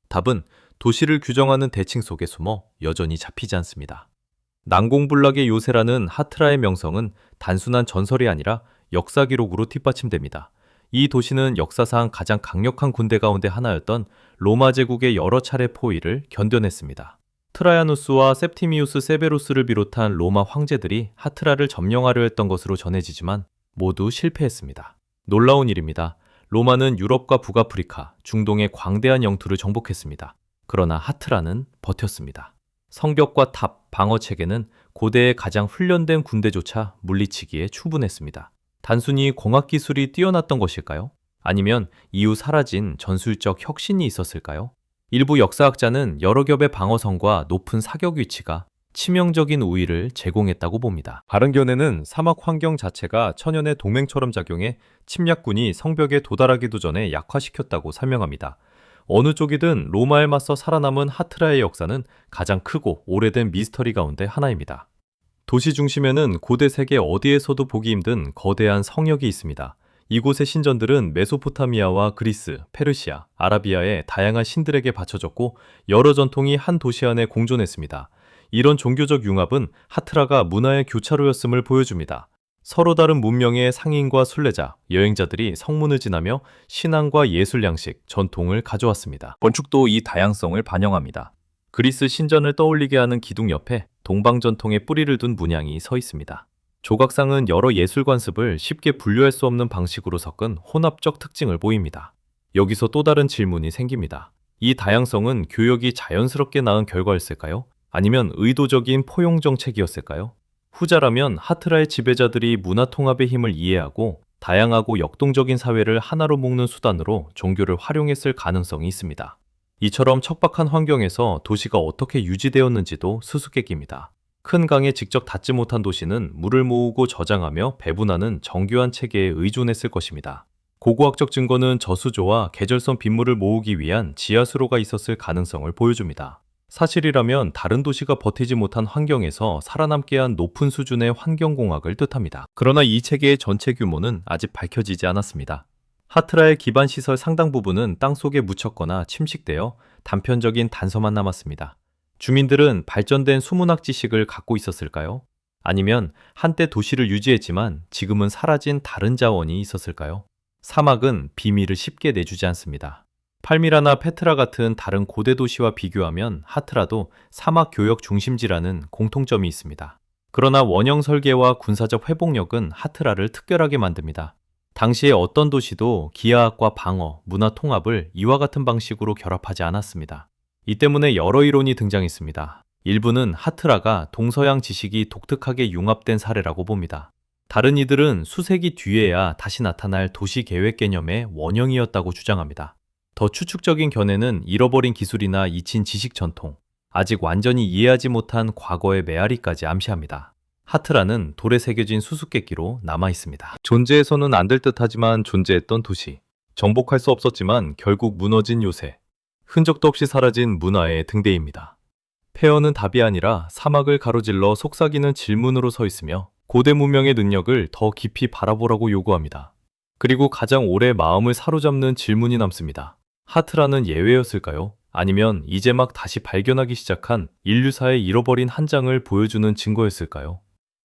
답은 도시를 규정하는 대칭 속에 숨어 여전히 잡히지 않습니다. 난공불락의 요새라는 하트라의 명성은 단순한 전설이 아니라 역사 기록으로 뒷받침됩니다. 이 도시는 역사상 가장 강력한 군대 가운데 하나였던 로마 제국의 여러 차례 포위를 견뎌냈습니다. 트라야누스와 septimius 세베루스를 비롯한 로마 황제들이 하트라를 점령하려 했던 것으로 전해지지만 모두 실패했습니다. 놀라운 일입니다. 로마는 유럽과 북아프리카, 중동의 광대한 영토를 정복했습니다. 그러나 하트라는 버텼습니다. 성벽과 탑, 방어 체계는 고대의 가장 훈련된 군대조차 물리치기에 충분했습니다. 단순히 공학 기술이 뛰어났던 것일까요? 아니면 이후 사라진 전술적 혁신이 있었을까요? 일부 역사학자는 여러 겹의 방어선과 높은 사격 위치가 치명적인 우위를 제공했다고 봅니다. 다른 견해는 사막 환경 자체가 천연의 동맹처럼 작용해 침략군이 성벽에 도달하기도 전에 약화시켰다고 설명합니다. 어느 쪽이든 로마에 맞서 살아남은 하트라의 역사는 가장 크고 오래된 미스터리 가운데 하나입니다. 도시 중심에는 고대 세계 어디에서도 보기 힘든 거대한 성역이 있습니다. 이곳의 신전들은 메소포타미아와 그리스, 페르시아, 아라비아의 다양한 신들에게 바쳐졌고 여러 전통이 한 도시 안에 공존했습니다. 이런 종교적 융합은 하트라가 문화의 교차로였음을 보여줍니다. 서로 다른 문명의 상인과 순례자, 여행자들이 성문을 지나며 신앙과 예술 양식, 전통을 가져왔습니다. 건축도 이 다양성을 반영합니다. 그리스 신전을 떠올리게 하는 기둥 옆에 동방 전통의 뿌리를 둔 문양이 서 있습니다. 조각상은 여러 예술 관습을 쉽게 분류할 수 없는 방식으로 섞은 혼합적 특징을 보입니다. 여기서 또 다른 질문이 생깁니다. 이 다양성은 교역이 자연스럽게 낳은 결과였을까요? 아니면 의도적인 포용 정책이었을까요? 후자라면 하트라의 지배자들이 문화 통합의 힘을 이해하고 다양하고 역동적인 사회를 하나로 묶는 수단으로 종교를 활용했을 가능성이 있습니다. 이처럼 척박한 환경에서 도시가 어떻게 유지되었는지도 수수께끼입니다. 큰 강에 직접 닿지 못한 도시는 물을 모으고 저장하며 배분하는 정교한 체계에 의존했을 것입니다. 고고학적 증거는 저수조와 계절성 빗물을 모으기 위한 지하수로가 있었을 가능성을 보여줍니다. 사실이라면 다른 도시가 버티지 못한 환경에서 살아남게 한 높은 수준의 환경공학을 뜻합니다. 그러나 이 체계의 전체 규모는 아직 밝혀지지 않았습니다. 하트라의 기반 시설 상당 부분은 땅속에 묻혔거나 침식되어 단편적인 단서만 남았습니다. 주민들은 발전된 수문학 지식을 갖고 있었을까요? 아니면 한때 도시를 유지했지만 지금은 사라진 다른 자원이 있었을까요? 사막은 비밀을 쉽게 내주지 않습니다. 팔미라나 페트라 같은 다른 고대 도시와 비교하면 하트라도 사막 교역 중심지라는 공통점이 있습니다. 그러나 원형 설계와 군사적 회복력은 하트라를 특별하게 만듭니다. 당시에 어떤 도시도 기하학과 방어, 문화 통합을 이와 같은 방식으로 결합하지 않았습니다. 이 때문에 여러 이론이 등장했습니다. 일부는 하트라가 동서양 지식이 독특하게 융합된 사례라고 봅니다. 다른 이들은 수세기 뒤에야 다시 나타날 도시 계획 개념의 원형이었다고 주장합니다. 더 추측적인 견해는 잃어버린 기술이나 잊힌 지식 전통, 아직 완전히 이해하지 못한 과거의 메아리까지 암시합니다. 하트라는 돌에 새겨진 수수께끼로 남아있습니다. 존재해서는 안 될 듯하지만 존재했던 도시, 정복할 수 없었지만 결국 무너진 요새, 흔적도 없이 사라진 문화의 등대입니다. 폐허는 답이 아니라 사막을 가로질러 속삭이는 질문으로 서 있으며 고대 문명의 능력을 더 깊이 바라보라고 요구합니다. 그리고 가장 오래 마음을 사로잡는 질문이 남습니다. 하트라는 예외였을까요? 아니면 이제 막 다시 발견하기 시작한 인류사의 잃어버린 한 장을 보여주는 증거였을까요?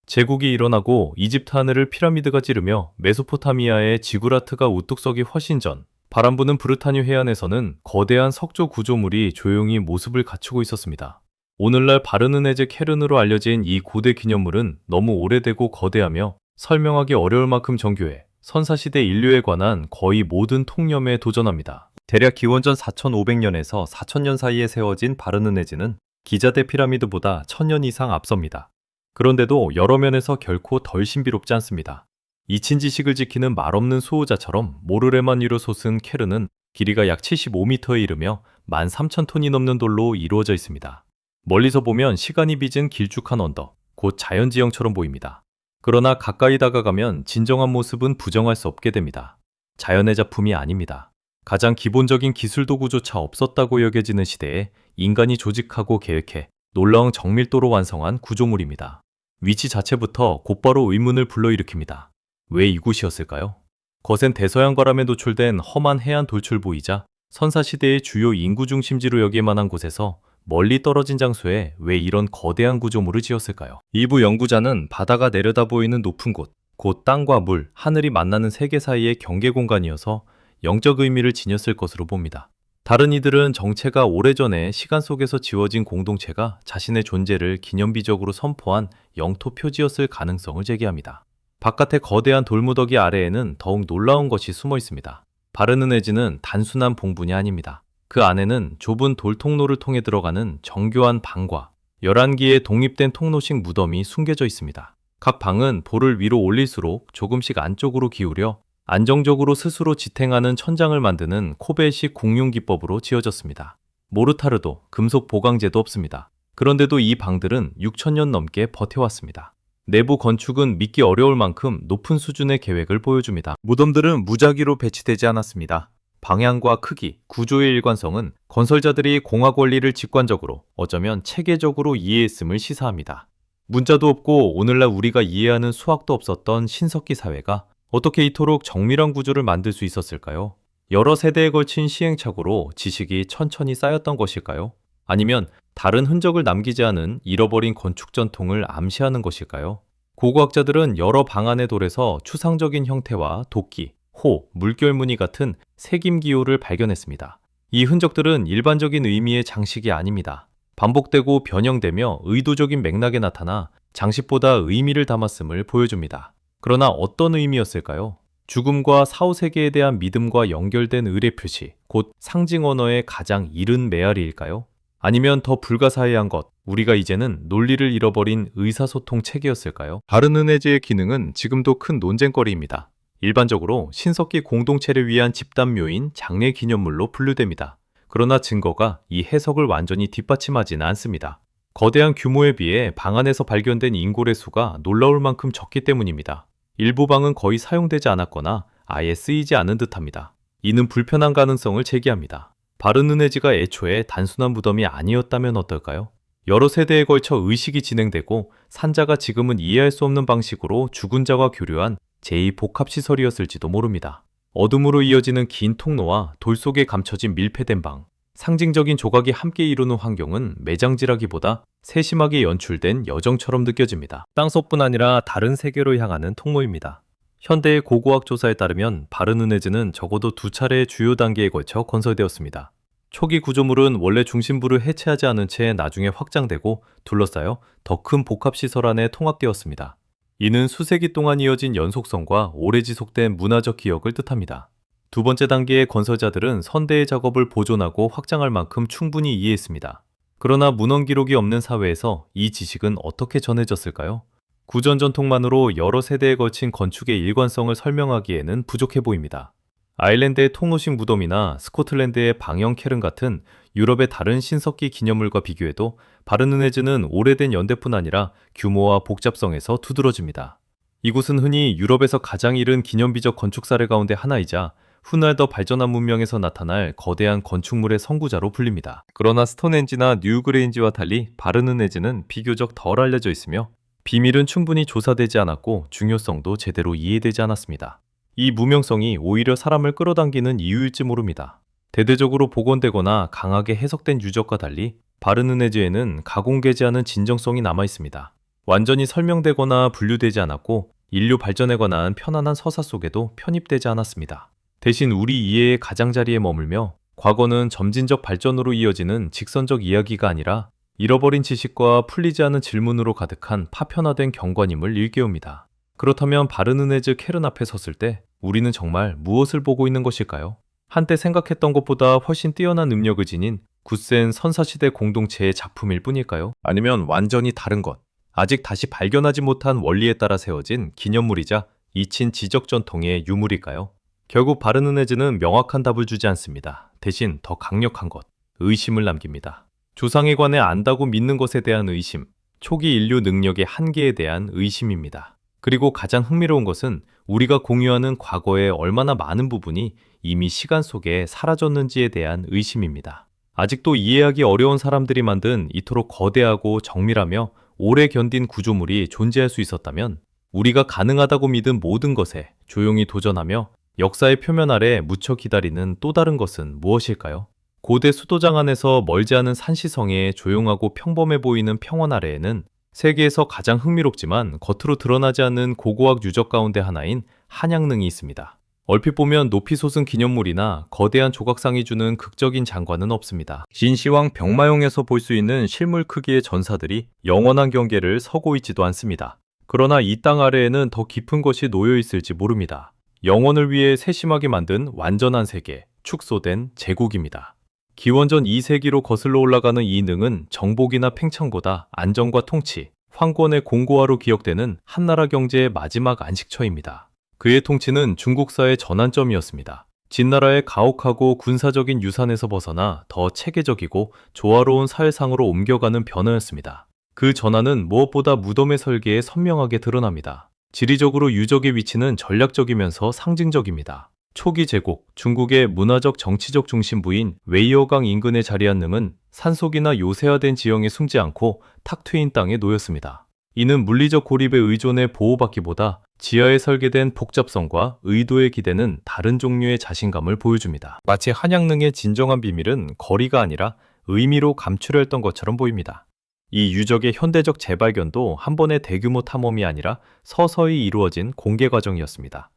제국이 일어나고 이집트 하늘을 피라미드가 찌르며 메소포타미아의 지구라트가 우뚝 서기 훨씬 전, 바람 부는 브르타뉴 해안에서는 거대한 석조 구조물이 조용히 모습을 갖추고 있었습니다. 오늘날 바르느네제 케른으로 알려진 이 고대 기념물은 너무 오래되고 거대하며 설명하기 어려울 만큼 정교해 선사시대 인류에 관한 거의 모든 통념에 도전합니다. 대략 기원전 4500년에서 4000년 사이에 세워진 바르느네즈는 기자대 피라미드보다 1000년 이상 앞섭니다. 그런데도 여러 면에서 결코 덜 신비롭지 않습니다. 이친 지식을 지키는 말없는 수호자처럼 모르레만 위로 솟은 케르는 길이가 약 75m에 이르며 13,000톤이 넘는 돌로 이루어져 있습니다. 멀리서 보면 시간이 빚은 길쭉한 언덕, 곧 자연지형처럼 보입니다. 그러나 가까이 다가가면 진정한 모습은 부정할 수 없게 됩니다. 자연의 작품이 아닙니다. 가장 기본적인 기술 도구조차 없었다고 여겨지는 시대에 인간이 조직하고 계획해 놀라운 정밀도로 완성한 구조물입니다. 위치 자체부터 곧바로 의문을 불러일으킵니다. 왜 이곳이었을까요? 거센 대서양바람에 노출된 험한 해안 돌출부이자 선사시대의 주요 인구 중심지로 여길 만한 곳에서 멀리 떨어진 장소에 왜 이런 거대한 구조물을 지었을까요? 일부 연구자는 바다가 내려다 보이는 높은 곳, 곧 땅과 물, 하늘이 만나는 세계 사이의 경계 공간이어서 영적 의미를 지녔을 것으로 봅니다. 다른 이들은 정체가 오래전에 시간 속에서 지워진 공동체가 자신의 존재를 기념비적으로 선포한 영토 표지였을 가능성을 제기합니다. 바깥의 거대한 돌무더기 아래에는 더욱 놀라운 것이 숨어 있습니다. 바르느네즈는 단순한 봉분이 아닙니다. 그 안에는 좁은 돌통로를 통해 들어가는 정교한 방과 11개의 독립된 통로식 무덤이 숨겨져 있습니다. 각 방은 볼을 위로 올릴수록 조금씩 안쪽으로 기울여 안정적으로 스스로 지탱하는 천장을 만드는 코벨식 공융 기법으로 지어졌습니다. 모르타르도 금속 보강제도 없습니다. 그런데도 이 방들은 6,000년 넘게 버텨왔습니다. 내부 건축은 믿기 어려울 만큼 높은 수준의 계획을 보여줍니다. 무덤들은 무작위로 배치되지 않았습니다. 방향과 크기, 구조의 일관성은 건설자들이 공학 원리를 직관적으로, 어쩌면 체계적으로 이해했음을 시사합니다. 문자도 없고 오늘날 우리가 이해하는 수학도 없었던 신석기 사회가 어떻게 이토록 정밀한 구조를 만들 수 있었을까요? 여러 세대에 걸친 시행착오로 지식이 천천히 쌓였던 것일까요? 아니면 다른 흔적을 남기지 않은 잃어버린 건축 전통을 암시하는 것일까요? 고고학자들은 여러 방안의 돌에서 추상적인 형태와 도끼, 호, 물결무늬 같은 새김 기호를 발견했습니다. 이 흔적들은 일반적인 의미의 장식이 아닙니다. 반복되고 변형되며 의도적인 맥락에 나타나 장식보다 의미를 담았음을 보여줍니다. 그러나 어떤 의미였을까요? 죽음과 사후세계에 대한 믿음과 연결된 의례 표시, 곧 상징 언어의 가장 이른 메아리일까요? 아니면 더 불가사의한 것, 우리가 이제는 논리를 잃어버린 의사소통 체계였을까요? 바르느네즈의 기능은 지금도 큰 논쟁거리입니다. 일반적으로 신석기 공동체를 위한 집단묘인 장례 기념물로 분류됩니다. 그러나 증거가 이 해석을 완전히 뒷받침하지는 않습니다. 거대한 규모에 비해 방 안에서 발견된 인골의 수가 놀라울 만큼 적기 때문입니다. 일부 방은 거의 사용되지 않았거나 아예 쓰이지 않은 듯합니다. 이는 불편한 가능성을 제기합니다. 바르느네즈가 애초에 단순한 무덤이 아니었다면 어떨까요? 여러 세대에 걸쳐 의식이 진행되고 산자가 지금은 이해할 수 없는 방식으로 죽은 자와 교류한 제2복합시설이었을지도 모릅니다. 어둠으로 이어지는 긴 통로와 돌 속에 감춰진 밀폐된 방, 상징적인 조각이 함께 이루는 환경은 매장지라기보다 세심하게 연출된 여정처럼 느껴집니다. 땅속뿐 아니라 다른 세계로 향하는 통로입니다. 현대의 고고학 조사에 따르면 바르느네즈는 적어도 2차례의 주요 단계에 걸쳐 건설되었습니다. 초기 구조물은 원래 중심부를 해체하지 않은 채 나중에 확장되고 둘러싸여 더 큰 복합시설 안에 통합되었습니다. 이는 수세기 동안 이어진 연속성과 오래 지속된 문화적 기억을 뜻합니다. 두 번째 단계의 건설자들은 선대의 작업을 보존하고 확장할 만큼 충분히 이해했습니다. 그러나 문헌 기록이 없는 사회에서 이 지식은 어떻게 전해졌을까요? 구전 전통만으로 여러 세대에 걸친 건축의 일관성을 설명하기에는 부족해 보입니다. 아일랜드의 통로식 무덤이나 스코틀랜드의 방형 캐른 같은 유럽의 다른 신석기 기념물과 비교해도 바르느네즈는 오래된 연대뿐 아니라 규모와 복잡성에서 두드러집니다. 이곳은 흔히 유럽에서 가장 이른 기념비적 건축 사례 가운데 하나이자 훗날 더 발전한 문명에서 나타날 거대한 건축물의 선구자로 불립니다. 그러나 스톤헨지나 뉴그레인지와 달리 바르느네즈는 비교적 덜 알려져 있으며 비밀은 충분히 조사되지 않았고 중요성도 제대로 이해되지 않았습니다. 이 무명성이 오히려 사람을 끌어당기는 이유일지 모릅니다. 대대적으로 복원되거나 강하게 해석된 유적과 달리 바르느네즈에는 가공되지 않은 진정성이 남아있습니다. 완전히 설명되거나 분류되지 않았고 인류 발전에 관한 편안한 서사 속에도 편입되지 않았습니다. 대신 우리 이해의 가장자리에 머물며 과거는 점진적 발전으로 이어지는 직선적 이야기가 아니라 잃어버린 지식과 풀리지 않은 질문으로 가득한 파편화된 경관임을 일깨웁니다. 그렇다면 바르느네즈 캐른 앞에 섰을 때 우리는 정말 무엇을 보고 있는 것일까요? 한때 생각했던 것보다 훨씬 뛰어난 능력을 지닌 굳센 선사시대 공동체의 작품일 뿐일까요? 아니면 완전히 다른 것, 아직 다시 발견하지 못한 원리에 따라 세워진 기념물이자 잊힌 지적 전통의 유물일까요? 결국 바르누네즈는 명확한 답을 주지 않습니다. 대신 더 강력한 것, 의심을 남깁니다. 조상에 관해 안다고 믿는 것에 대한 의심, 초기 인류 능력의 한계에 대한 의심입니다. 그리고 가장 흥미로운 것은 우리가 공유하는 과거의 얼마나 많은 부분이 이미 시간 속에 사라졌는지에 대한 의심입니다. 아직도 이해하기 어려운 사람들이 만든 이토록 거대하고 정밀하며 오래 견딘 구조물이 존재할 수 있었다면 우리가 가능하다고 믿은 모든 것에 조용히 도전하며 역사의 표면 아래 묻혀 기다리는 또 다른 것은 무엇일까요? 고대 수도장 안에서 멀지 않은 산시성의 조용하고 평범해 보이는 평원 아래에는 세계에서 가장 흥미롭지만 겉으로 드러나지 않는 고고학 유적 가운데 하나인 한양릉이 있습니다. 얼핏 보면 높이 솟은 기념물이나 거대한 조각상이 주는 극적인 장관은 없습니다. 진시황 병마용에서 볼 수 있는 실물 크기의 전사들이 영원한 경계를 서고 있지도 않습니다. 그러나 이 땅 아래에는 더 깊은 것이 놓여 있을지 모릅니다. 영혼을 위해 세심하게 만든 완전한 세계, 축소된 제국입니다. 기원전 2세기로 거슬러 올라가는 이 능은 정복이나 팽창보다 안정과 통치, 황권의 공고화로 기억되는 한나라 경제의 마지막 안식처입니다. 그의 통치는 중국사의 전환점이었습니다. 진나라의 가혹하고 군사적인 유산에서 벗어나 더 체계적이고 조화로운 사회상으로 옮겨가는 변화였습니다. 그 전환은 무엇보다 무덤의 설계에 선명하게 드러납니다. 지리적으로 유적의 위치는 전략적이면서 상징적입니다. 초기 제국, 중국의 문화적 정치적 중심부인 웨이어강 인근에 자리한 능은 산속이나 요새화된 지형에 숨지 않고 탁 트인 땅에 놓였습니다. 이는 물리적 고립에 의존해 보호받기보다 지하에 설계된 복잡성과 의도에 기대는 다른 종류의 자신감을 보여줍니다. 마치 한양능의 진정한 비밀은 거리가 아니라 의미로 감추려했던 것처럼 보입니다. 이 유적의 현대적 재발견도 한 번의 대규모 탐험이 아니라 서서히 이루어진 공개 과정이었습니다.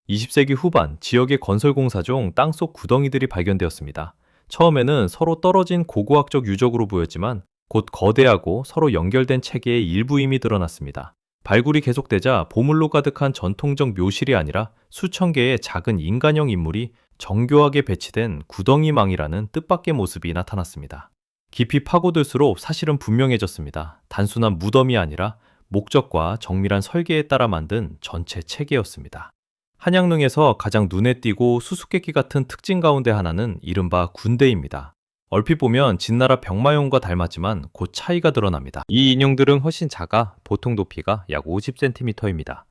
20세기 후반 지역의 건설 공사 중 땅속 구덩이들이 발견되었습니다. 처음에는 서로 떨어진 고고학적 유적으로 보였지만 곧 거대하고 서로 연결된 체계의 일부임이 드러났습니다. 발굴이 계속되자 보물로 가득한 전통적 묘실이 아니라 수천 개의 작은 인간형 인물이 정교하게 배치된 구덩이망이라는 뜻밖의 모습이 나타났습니다. 깊이 파고들수록 사실은 분명해졌습니다. 단순한 무덤이 아니라 목적과 정밀한 설계에 따라 만든 전체 체계였습니다. 한양릉에서 가장 눈에 띄고 수수께끼 같은 특징 가운데 하나는 이른바 군대입니다. 얼핏 보면 진나라 병마용과 닮았지만 곧 차이가 드러납니다. 이 인형들은 훨씬 작아 보통 높이가 약 50cm입니다.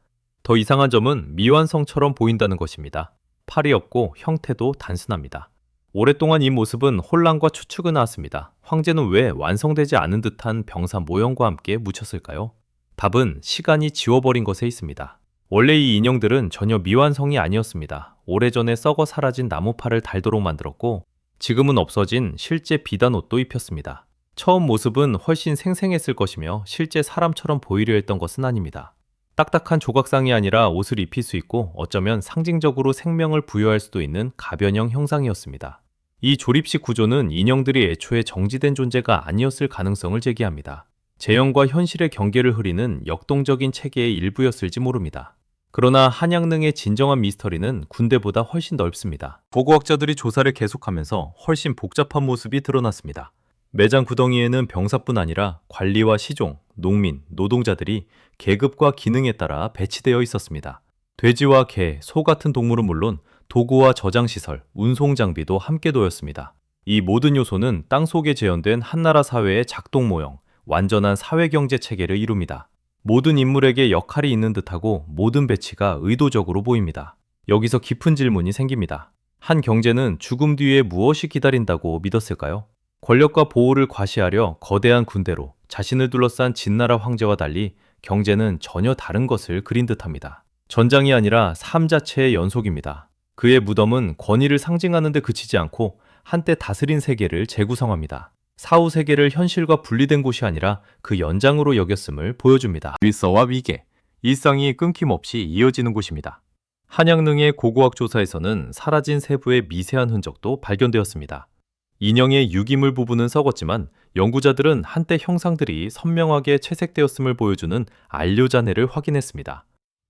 더 이상한 점은 미완성처럼 보인다는 것입니다. 팔이 없고 형태도 단순합니다. 오랫동안 이 모습은 혼란과 추측을 낳았습니다. 황제는 왜 완성되지 않은 듯한 병사 모형과 함께 묻혔을까요? 답은 시간이 지워버린 것에 있습니다. 원래 이 인형들은 전혀 미완성이 아니었습니다. 오래전에 썩어 사라진 나무팔을 달도록 만들었고 지금은 없어진 실제 비단 옷도 입혔습니다. 처음 모습은 훨씬 생생했을 것이며 실제 사람처럼 보이려 했던 것은 아닙니다. 딱딱한 조각상이 아니라 옷을 입힐 수 있고 어쩌면 상징적으로 생명을 부여할 수도 있는 가변형 형상이었습니다. 이 조립식 구조는 인형들이 애초에 정지된 존재가 아니었을 가능성을 제기합니다. 재현과 현실의 경계를 흐리는 역동적인 체계의 일부였을지 모릅니다. 그러나 한양릉의 진정한 미스터리는 군대보다 훨씬 넓습니다. 고고학자들이 조사를 계속하면서 훨씬 복잡한 모습이 드러났습니다. 매장 구덩이에는 병사뿐 아니라 관리와 시종, 농민, 노동자들이 계급과 기능에 따라 배치되어 있었습니다. 돼지와 개, 소 같은 동물은 물론 도구와 저장시설, 운송장비도 함께 놓였습니다. 이 모든 요소는 땅속에 재현된 한나라 사회의 작동 모형, 완전한 사회경제 체계를 이룹니다. 모든 인물에게 역할이 있는 듯하고 모든 배치가 의도적으로 보입니다. 여기서 깊은 질문이 생깁니다. 한 경제는 죽음 뒤에 무엇이 기다린다고 믿었을까요? 권력과 보호를 과시하려 거대한 군대로 자신을 둘러싼 진나라 황제와 달리 경제는 전혀 다른 것을 그린 듯합니다. 전장이 아니라 삶 자체의 연속입니다. 그의 무덤은 권위를 상징하는 데 그치지 않고 한때 다스린 세계를 재구성합니다. 사후 세계를 현실과 분리된 곳이 아니라 그 연장으로 여겼음을 보여줍니다. 일서와 위계, 일상이 끊김없이 이어지는 곳입니다. 한양릉의 고고학 조사에서는 사라진 세부의 미세한 흔적도 발견되었습니다. 인형의 유기물 부분은 썩었지만 연구자들은 한때 형상들이 선명하게 채색되었음을 보여주는 안료자네를 확인했습니다.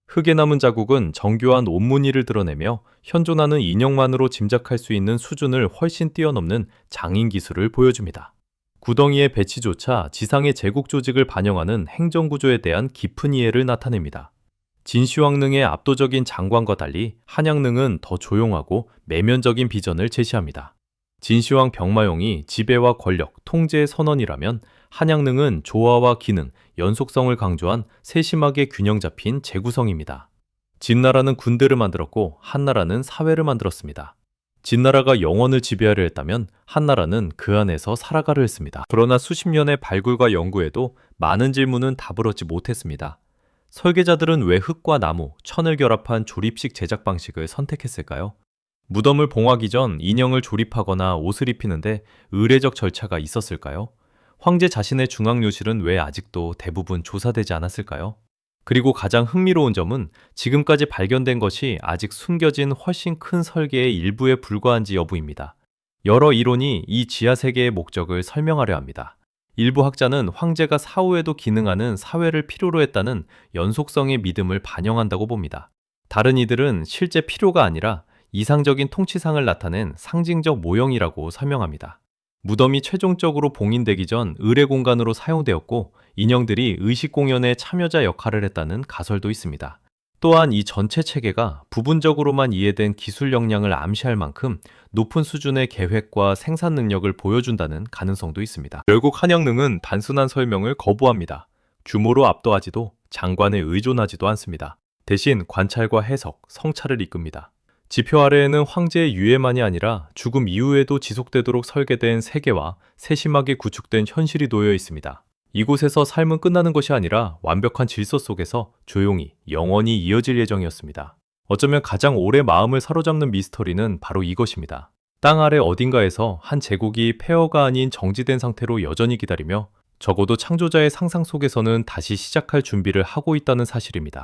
흙에 남은 자국은 정교한 옷무늬를 드러내며 현존하는 인형만으로 짐작할 수 있는 수준을 훨씬 뛰어넘는 장인 기술을 보여줍니다. 구덩이의 배치조차 지상의 제국 조직을 반영하는 행정구조에 대한 깊은 이해를 나타냅니다. 진시황릉의 압도적인 장관과 달리 한양릉은 더 조용하고 내면적인 비전을 제시합니다. 진시황 병마용이 지배와 권력, 통제의 선언이라면 한양릉은 조화와 기능, 연속성을 강조한 세심하게 균형 잡힌 재구성입니다. 진나라는 군대를 만들었고 한나라는 사회를 만들었습니다. 진나라가 영원을 지배하려 했다면 한나라는 그 안에서 살아가려 했습니다. 그러나 수십 년의 발굴과 연구에도 많은 질문은 답을 얻지 못했습니다. 설계자들은 왜 흙과 나무, 천을 결합한 조립식 제작 방식을 선택했을까요? 무덤을 봉하기 전 인형을 조립하거나 옷을 입히는데 의례적 절차가 있었을까요? 황제 자신의 중앙요실은 왜 아직도 대부분 조사되지 않았을까요? 그리고 가장 흥미로운 점은 지금까지 발견된 것이 아직 숨겨진 훨씬 큰 설계의 일부에 불과한지 여부입니다. 여러 이론이 이 지하 세계의 목적을 설명하려 합니다. 일부 학자는 황제가 사후에도 기능하는 사회를 필요로 했다는 연속성의 믿음을 반영한다고 봅니다. 다른 이들은 실제 필요가 아니라 이상적인 통치상을 나타낸 상징적 모형이라고 설명합니다. 무덤이 최종적으로 봉인되기 전 의례 공간으로 사용되었고 인형들이 의식 공연의 참여자 역할을 했다는 가설도 있습니다. 또한 이 전체 체계가 부분적으로만 이해된 기술 역량을 암시할 만큼 높은 수준의 계획과 생산 능력을 보여준다는 가능성도 있습니다. 결국 한양릉은 단순한 설명을 거부합니다. 규모로 압도하지도 장관에 의존하지도 않습니다. 대신 관찰과 해석, 성찰을 이끕니다. 지표 아래에는 황제의 유해만이 아니라 죽음 이후에도 지속되도록 설계된 세계와 세심하게 구축된 현실이 놓여 있습니다. 이곳에서 삶은 끝나는 것이 아니라 완벽한 질서 속에서 조용히, 영원히 이어질 예정이었습니다. 어쩌면 가장 오래 마음을 사로잡는 미스터리는 바로 이것입니다. 땅 아래 어딘가에서 한 제국이 폐허가 아닌 정지된 상태로 여전히 기다리며 적어도 창조자의 상상 속에서는 다시 시작할 준비를 하고 있다는 사실입니다.